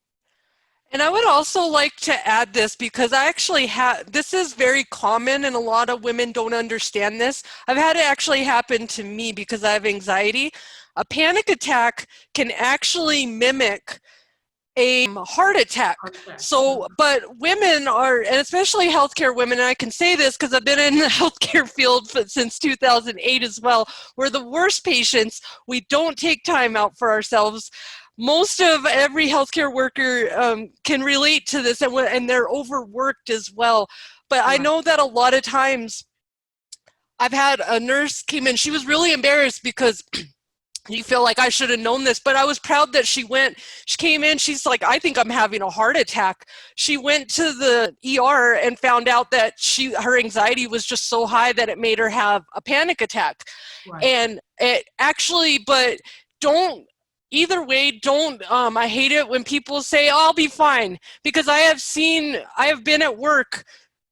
And I would also like to add this, because I actually this is very common and a lot of women don't understand this. I've had it actually happen to me because I have anxiety. A panic attack can actually mimic a heart attack. So, but women are, and especially healthcare women, and I can say this because I've been in the healthcare field since 2008 as well, we're the worst patients. We don't take time out for ourselves. Most of every healthcare worker can relate to this, and they're overworked as well. But I know that a lot of times I've had a nurse came in, she was really embarrassed because you feel like I should have known this, but I was proud that she came in, she's like, I think I'm having a heart attack. She went to the ER and found out that her anxiety was just so high that it made her have a panic attack. Right. And it actually, but either way, I hate it when people say, oh, I'll be fine, because I have been at work,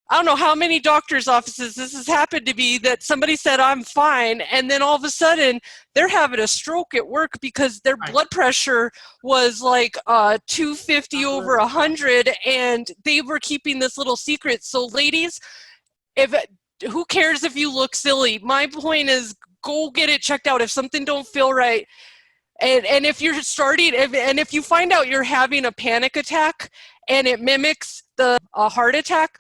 I don't know how many doctor's offices this has happened to be, that somebody said I'm fine, and then all of a sudden they're having a stroke at work because their blood pressure was like 250 over 100, and they were keeping this little secret. So ladies, who cares if you look silly? My point is, go get it checked out if something don't feel right. And if you're if you find out you're having a panic attack and it mimics a heart attack,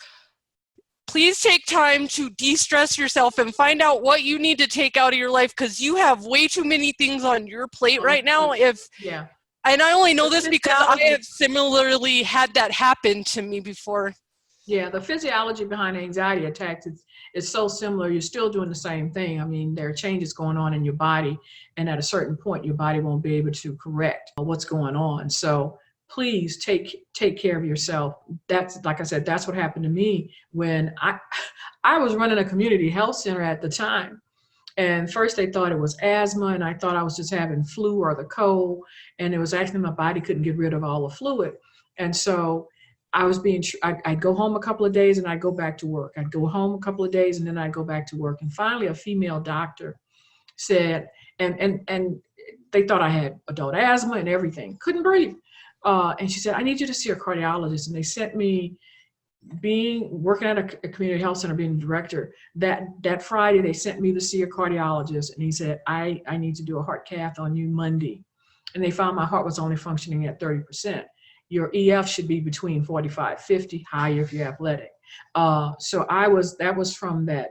please take time to de-stress yourself and find out what you need to take out of your life, because you have way too many things on your plate right now. And I only know this because I have similarly had that happen to me before. Yeah, the physiology behind anxiety attacks is so similar. You're still doing the same thing. I mean, there are changes going on in your body, and at a certain point, your body won't be able to correct what's going on. So please take care of yourself. That's, like I said, that's what happened to me when I was running a community health center at the time. And first they thought it was asthma, and I thought I was just having flu or the cold. And it was actually my body couldn't get rid of all the fluid. And so I was I'd go home a couple of days and I'd go back to work. I'd go home a couple of days and then I'd go back to work. And finally, a female doctor said, and they thought I had adult asthma and everything, couldn't breathe. And she said, I need you to see a cardiologist. And they sent me, working at a community health center, being the director, that Friday, they sent me to see a cardiologist. And he said, I need to do a heart cath on you Monday. And they found my heart was only functioning at 30%. Your EF should be between 45, 50, higher if you're athletic. So that was from that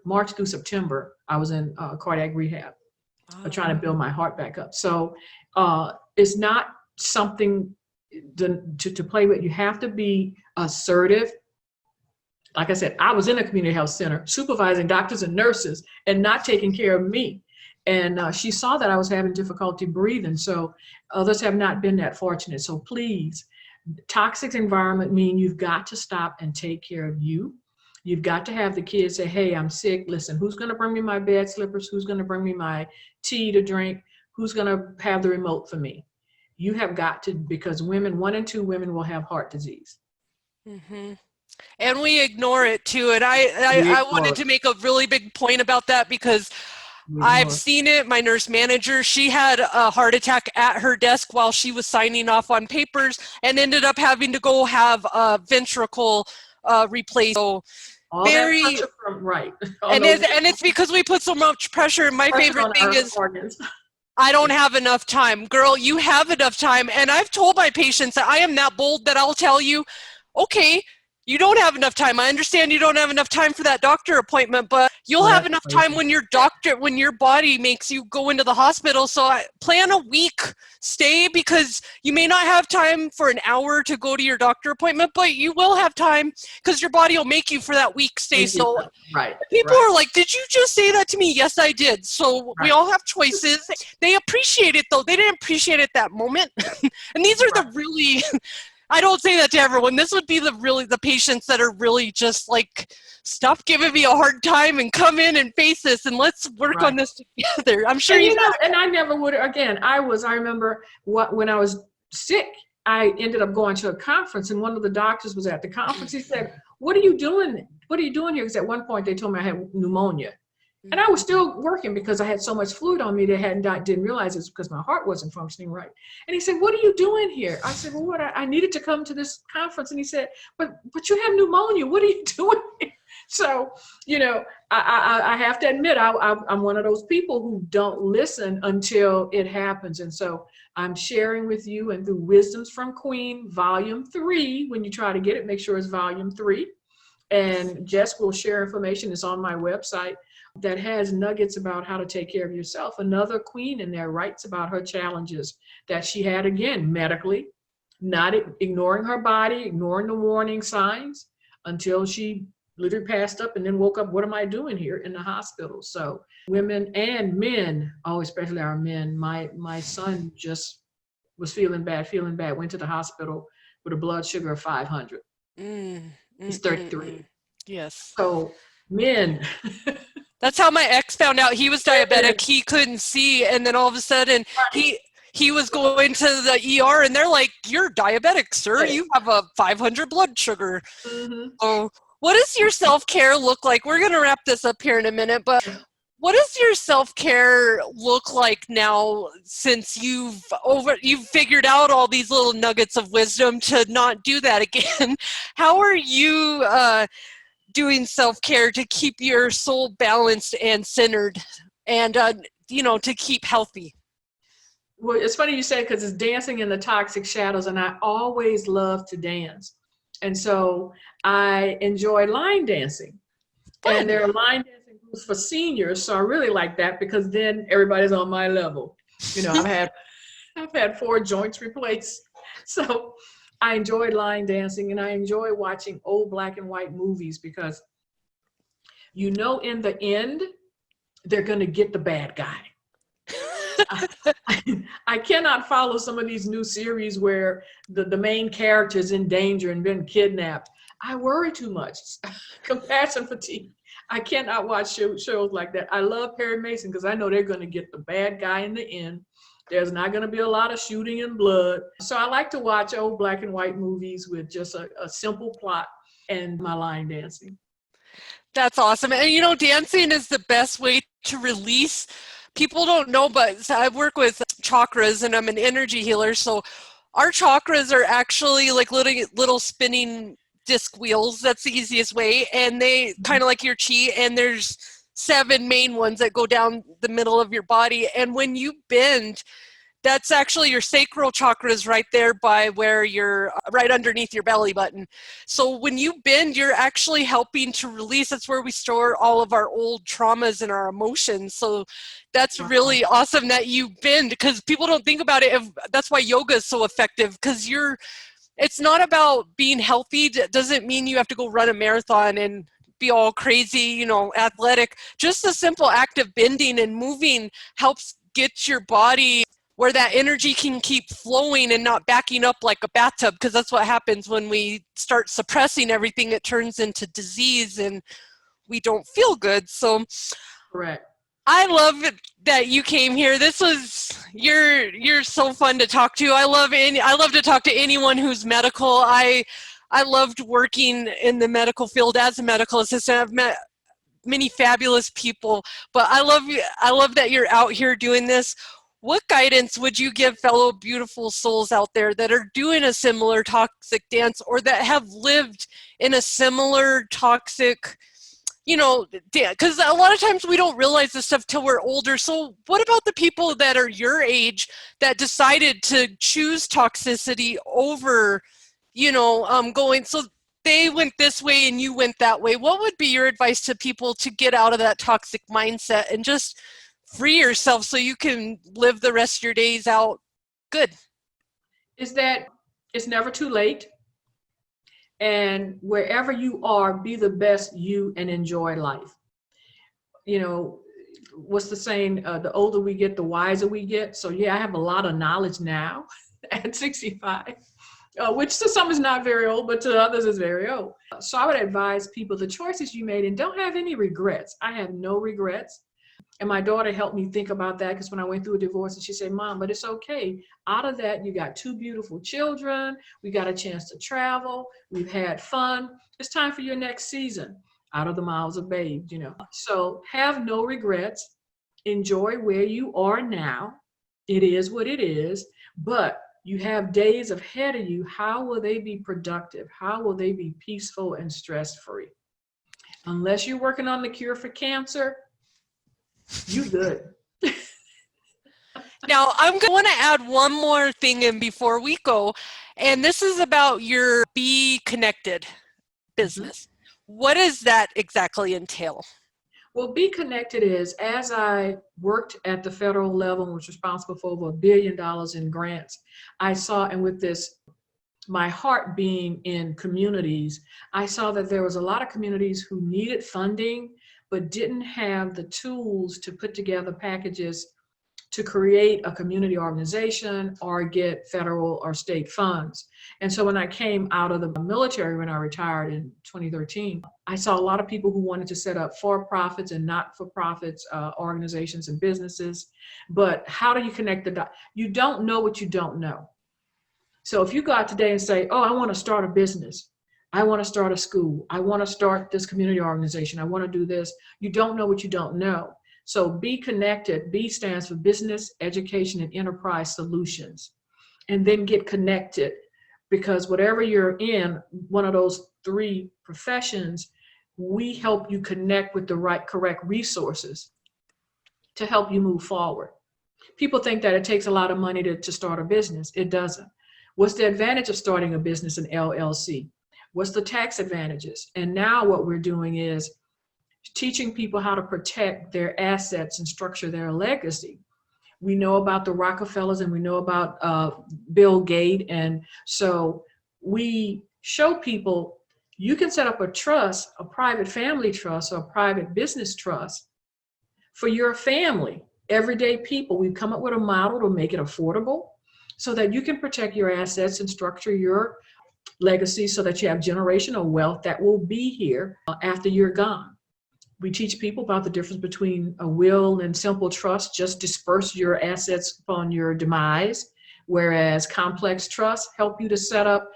March through September, I was in cardiac rehab, trying to build my heart back up. So it's not something to play with. You have to be assertive. Like I said, I was in a community health center supervising doctors and nurses and not taking care of me. And she saw that I was having difficulty breathing. So others have not been that fortunate. So please, toxic environment mean you've got to stop and take care of you. You've got to have the kids say, hey, I'm sick. Listen, who's going to bring me my bed slippers? Who's going to bring me my tea to drink? Who's going to have the remote for me? You have got to, because 1 in 2 women will have heart disease. Mm-hmm. And we ignore it too. And I wanted to make a really big point about that because I've seen it. My nurse manager, she had a heart attack at her desk while she was signing off on papers and ended up having to go have a ventricle replaced. So very right. And it's because we put so much pressure. My favorite thing is I don't have enough time. Girl, you have enough time. And I've told my patients that I am that bold that I'll tell you, okay, you don't have enough time. I understand you don't have enough time for that doctor appointment, but you'll have enough time when your body makes you go into the hospital. So plan a week stay, because you may not have time for an hour to go to your doctor appointment, but you will have time because your body will make you for that week stay. So people are like, did you just say that to me? Yes, I did. So we all have choices. They appreciate it though. They didn't appreciate it that moment. And these are the really... I don't say that to everyone. This would be the patients that are really just like, stop giving me a hard time and come in and face this and let's work on this together. I'm sure and I never would. Again, I remember when I was sick, I ended up going to a conference and one of the doctors was at the conference. He said, what are you doing? What are you doing here? Because at one point they told me I had pneumonia. And I was still working because I had so much fluid on me that didn't realize it's because my heart wasn't functioning right. And he said, what are you doing here? I said, well, I needed to come to this conference. And he said, but you have pneumonia. What are you doing here? So, I have to admit, I'm one of those people who don't listen until it happens. And so I'm sharing with you, and through Wisdoms from Queen, Volume 3, when you try to get it, make sure it's Volume 3. And Jess will share information. It's on my website that has nuggets about how to take care of yourself. Another queen in there writes about her challenges that she had, again, medically, not ignoring her body, ignoring the warning signs until she literally passed up and then woke up, what am I doing here in the hospital? So women and men, especially our men, my son just was feeling bad, went to the hospital with a blood sugar of 500. He's 33. Yes. So men. That's how my ex found out he was diabetic. He couldn't see, and then all of a sudden he was going to the ER, and they're like, "You're diabetic, sir. You have a 500 blood sugar." Mm-hmm. So, what does your self-care look like? We're gonna wrap this up here in a minute, but what does your self-care look like now, since you've figured out all these little nuggets of wisdom to not do that again? How are you doing self-care to keep your soul balanced and centered and to keep healthy? Well, it's funny you say it, because it's dancing in the toxic shadows, and I always love to dance. And so I enjoy line dancing. Fun. And there are line dancing groups for seniors, so I really like that, because then everybody's on my level. I've had 4 joints replaced. So I enjoy line dancing, and I enjoy watching old black and white movies because you know in the end, they're going to get the bad guy. I cannot follow some of these new series where the main character is in danger and been kidnapped. I worry too much. Compassion fatigue. I cannot watch shows like that. I love Perry Mason because I know they're going to get the bad guy in the end. There's not going to be a lot of shooting and blood. So I like to watch old black and white movies with just a simple plot and my line dancing. That's awesome. And you know, dancing is the best way to release. People don't know, but I work with chakras and I'm an energy healer. So our chakras are actually like little spinning disc wheels. That's the easiest way. And they kind of like your chi, and there's 7 main ones that go down the middle of your body. And when you bend, that's actually your sacral chakras right there by where you're right underneath your belly button. So when you bend, you're actually helping to release. That's where we store all of our old traumas and our emotions. So that's really awesome that you bend, because people don't think about it. That's why yoga is so effective, because it's not about being healthy. It doesn't mean you have to go run a marathon and be all crazy, you know, athletic. Just a simple act of bending and moving helps get your body where that energy can keep flowing and not backing up like a bathtub, because that's what happens when we start suppressing everything. It turns into disease and we don't feel good. So correct. I love that you came here. You're so fun to talk to. I love to talk to anyone who's medical. I loved working in the medical field as a medical assistant. I've met many fabulous people, but I love that you're out here doing this. What guidance would you give fellow beautiful souls out there that are doing a similar toxic dance, or that have lived in a similar toxic, you know, dance? Because a lot of times we don't realize this stuff till we're older. So what about the people that are your age that decided to choose toxicity over, you know, going, so they went this way and you went that way? What would be your advice to people to get out of that toxic mindset and just free yourself so you can live the rest of your days out good? Is that it's never too late. And wherever you are, be the best you and enjoy life. You know, what's the saying? The older we get, the wiser we get. So yeah, I have a lot of knowledge now at 65, which to some is not very old, but to others is very old. So I would advise people the choices you made, and don't have any regrets. I have no regrets. And my daughter helped me think about that, because when I went through a divorce, and she said, Mom, but it's okay. Out of that, you got 2 beautiful children. We got a chance to travel. We've had fun. It's time for your next season. Out of the mouths of babes, you know. So have no regrets. Enjoy where you are now. It is what it is. But you have days ahead of you. How will they be productive? How will they be peaceful and stress-free? Unless you're working on the cure for cancer, you good. Now, I'm going to add one more thing in before we go, and this is about your Be Connected business. What does that exactly entail? Well, Be Connected is, as I worked at the federal level and was responsible for over $1 billion in grants, I saw, and with this, my heart being in communities, I saw that there was a lot of communities who needed funding, but didn't have the tools to put together packages to create a community organization or get federal or state funds. And so when I came out of the military, when I retired in 2013, I saw a lot of people who wanted to set up for-profits and not-for-profits organizations and businesses. But how do you connect the dots? You don't know what you don't know. So if you go out today and say, oh, I want to start a business, I want to start a school, I want to start this community organization, I want to do this, you don't know what you don't know. So Be Connected, B stands for Business, Education, and Enterprise Solutions. And then get connected, because whatever you're in, one of those 3 professions, we help you connect with the correct resources to help you move forward. People think that it takes a lot of money to start a business. It doesn't. What's the advantage of starting a business in LLC? What's the tax advantages? And now what we're doing is teaching people how to protect their assets and structure their legacy. We know about the Rockefellers and we know about Bill Gates. And so we show people you can set up a trust, a private family trust or a private business trust for your family, everyday people. We've come up with a model to make it affordable so that you can protect your assets and structure your legacy so that you have generational wealth that will be here after you're gone. We teach people about the difference between a will and simple trust, just disperse your assets upon your demise, whereas complex trusts help you to set up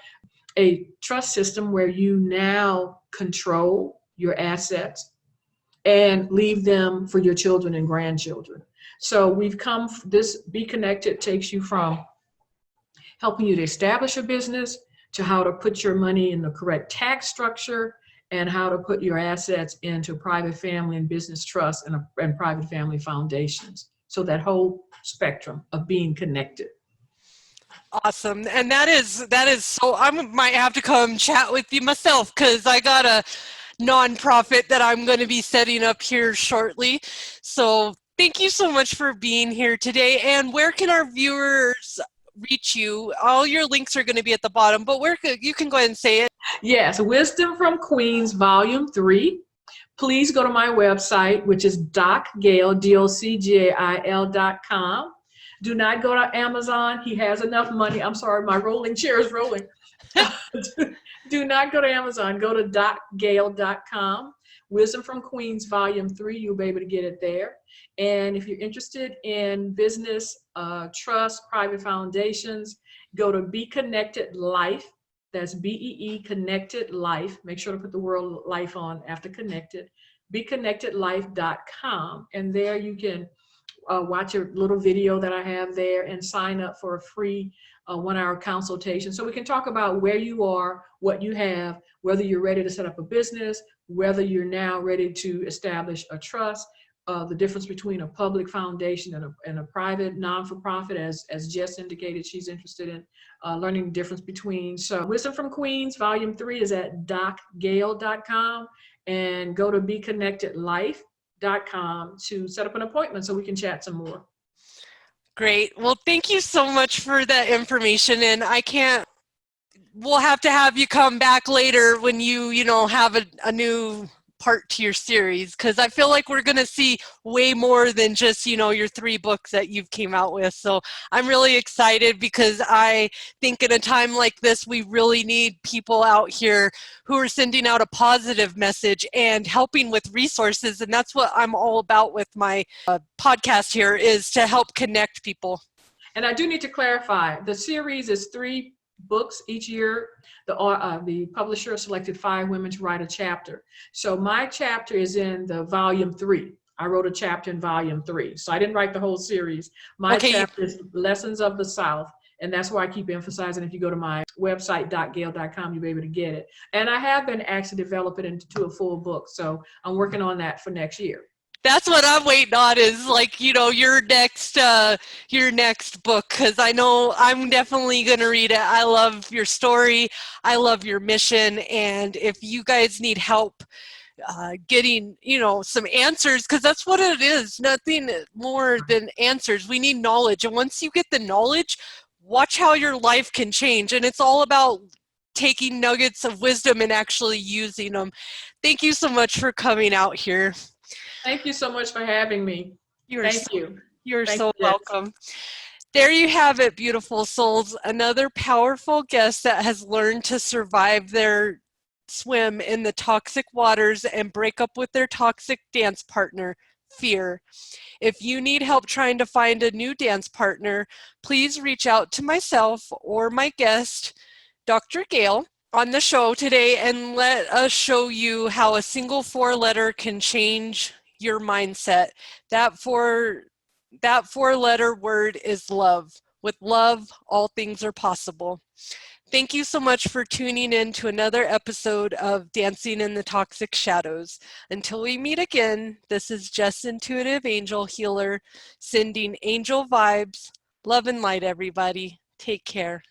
a trust system where you now control your assets and leave them for your children and grandchildren. So we've come, this Be Connected takes you from helping you to establish a business to how to put your money in the correct tax structure and how to put your assets into private family and business trusts and private family foundations. So that whole spectrum of being connected. Awesome. And that is so, I might have to come chat with you myself because I got a nonprofit that I'm going to be setting up here shortly. So thank you so much for being here today. And where can our viewers reach you? All your links are going to be at the bottom, but where you can go ahead and say it. Yes, Wisdom from Queens, Volume 3. Please go to my website, which is docgail, DOCGAIL.com. Do not go to Amazon. He has enough money. I'm sorry, my rolling chair is rolling. Do not go to Amazon. Go to docgail.com. Wisdom from Queens, Volume 3. You'll be able to get it there. And if you're interested in business, trust, private foundations, go to Be Connected Life. That's BEE Connected Life. Make sure to put the word life on after connected. BeConnectedLife.com. And there you can watch a little video that I have there and sign up for a free 1-hour consultation. So we can talk about where you are, what you have, whether you're ready to set up a business, whether you're now ready to establish a trust, the difference between a public foundation and a private non-for-profit, as Jess indicated she's interested in learning the difference between. So Wisdom from Queens, Volume 3 is at docgail.com, and go to BeConnectedLife.com to set up an appointment so we can chat some more. Great. Well, thank you so much for that information. And we'll have to have you come back later when you have a new part to your series, because I feel like we're going to see way more than just, your 3 books that you've came out with. So I'm really excited because I think in a time like this, we really need people out here who are sending out a positive message and helping with resources. And that's what I'm all about with my podcast here, is to help connect people. And I do need to clarify, the series is 3 books each year. The publisher selected 5 women to write a chapter. So my chapter is in the Volume 3. I wrote a chapter in Volume 3. So I didn't write the whole series. My chapter is Lessons of the South. And that's why I keep emphasizing, if you go to my website, docgail.com, you'll be able to get it. And I have been actually developing it into a full book. So I'm working on that for next year. That's what I'm waiting on, is your next book, because I know I'm definitely going to read it. I love your story. I love your mission. And if you guys need help getting, some answers, because that's what it is, nothing more than answers. We need knowledge. And once you get the knowledge, watch how your life can change. And it's all about taking nuggets of wisdom and actually using them. Thank you so much for coming out here. Thank you so much for having me. You're so welcome. There you have it, beautiful souls. Another powerful guest that has learned to survive their swim in the toxic waters and break up with their toxic dance partner, fear. If you need help trying to find a new dance partner, please reach out to myself or my guest, Dr. Gail, on the show today, and let us show you how a single 4-letter can change your mindset. That 4-letter word is love. With love, all things are possible. Thank you so much for tuning in to another episode of Dancing in the Toxic Shadows. Until we meet again, this is Jess, Intuitive Angel Healer, sending angel vibes, love and light, everybody. Take care.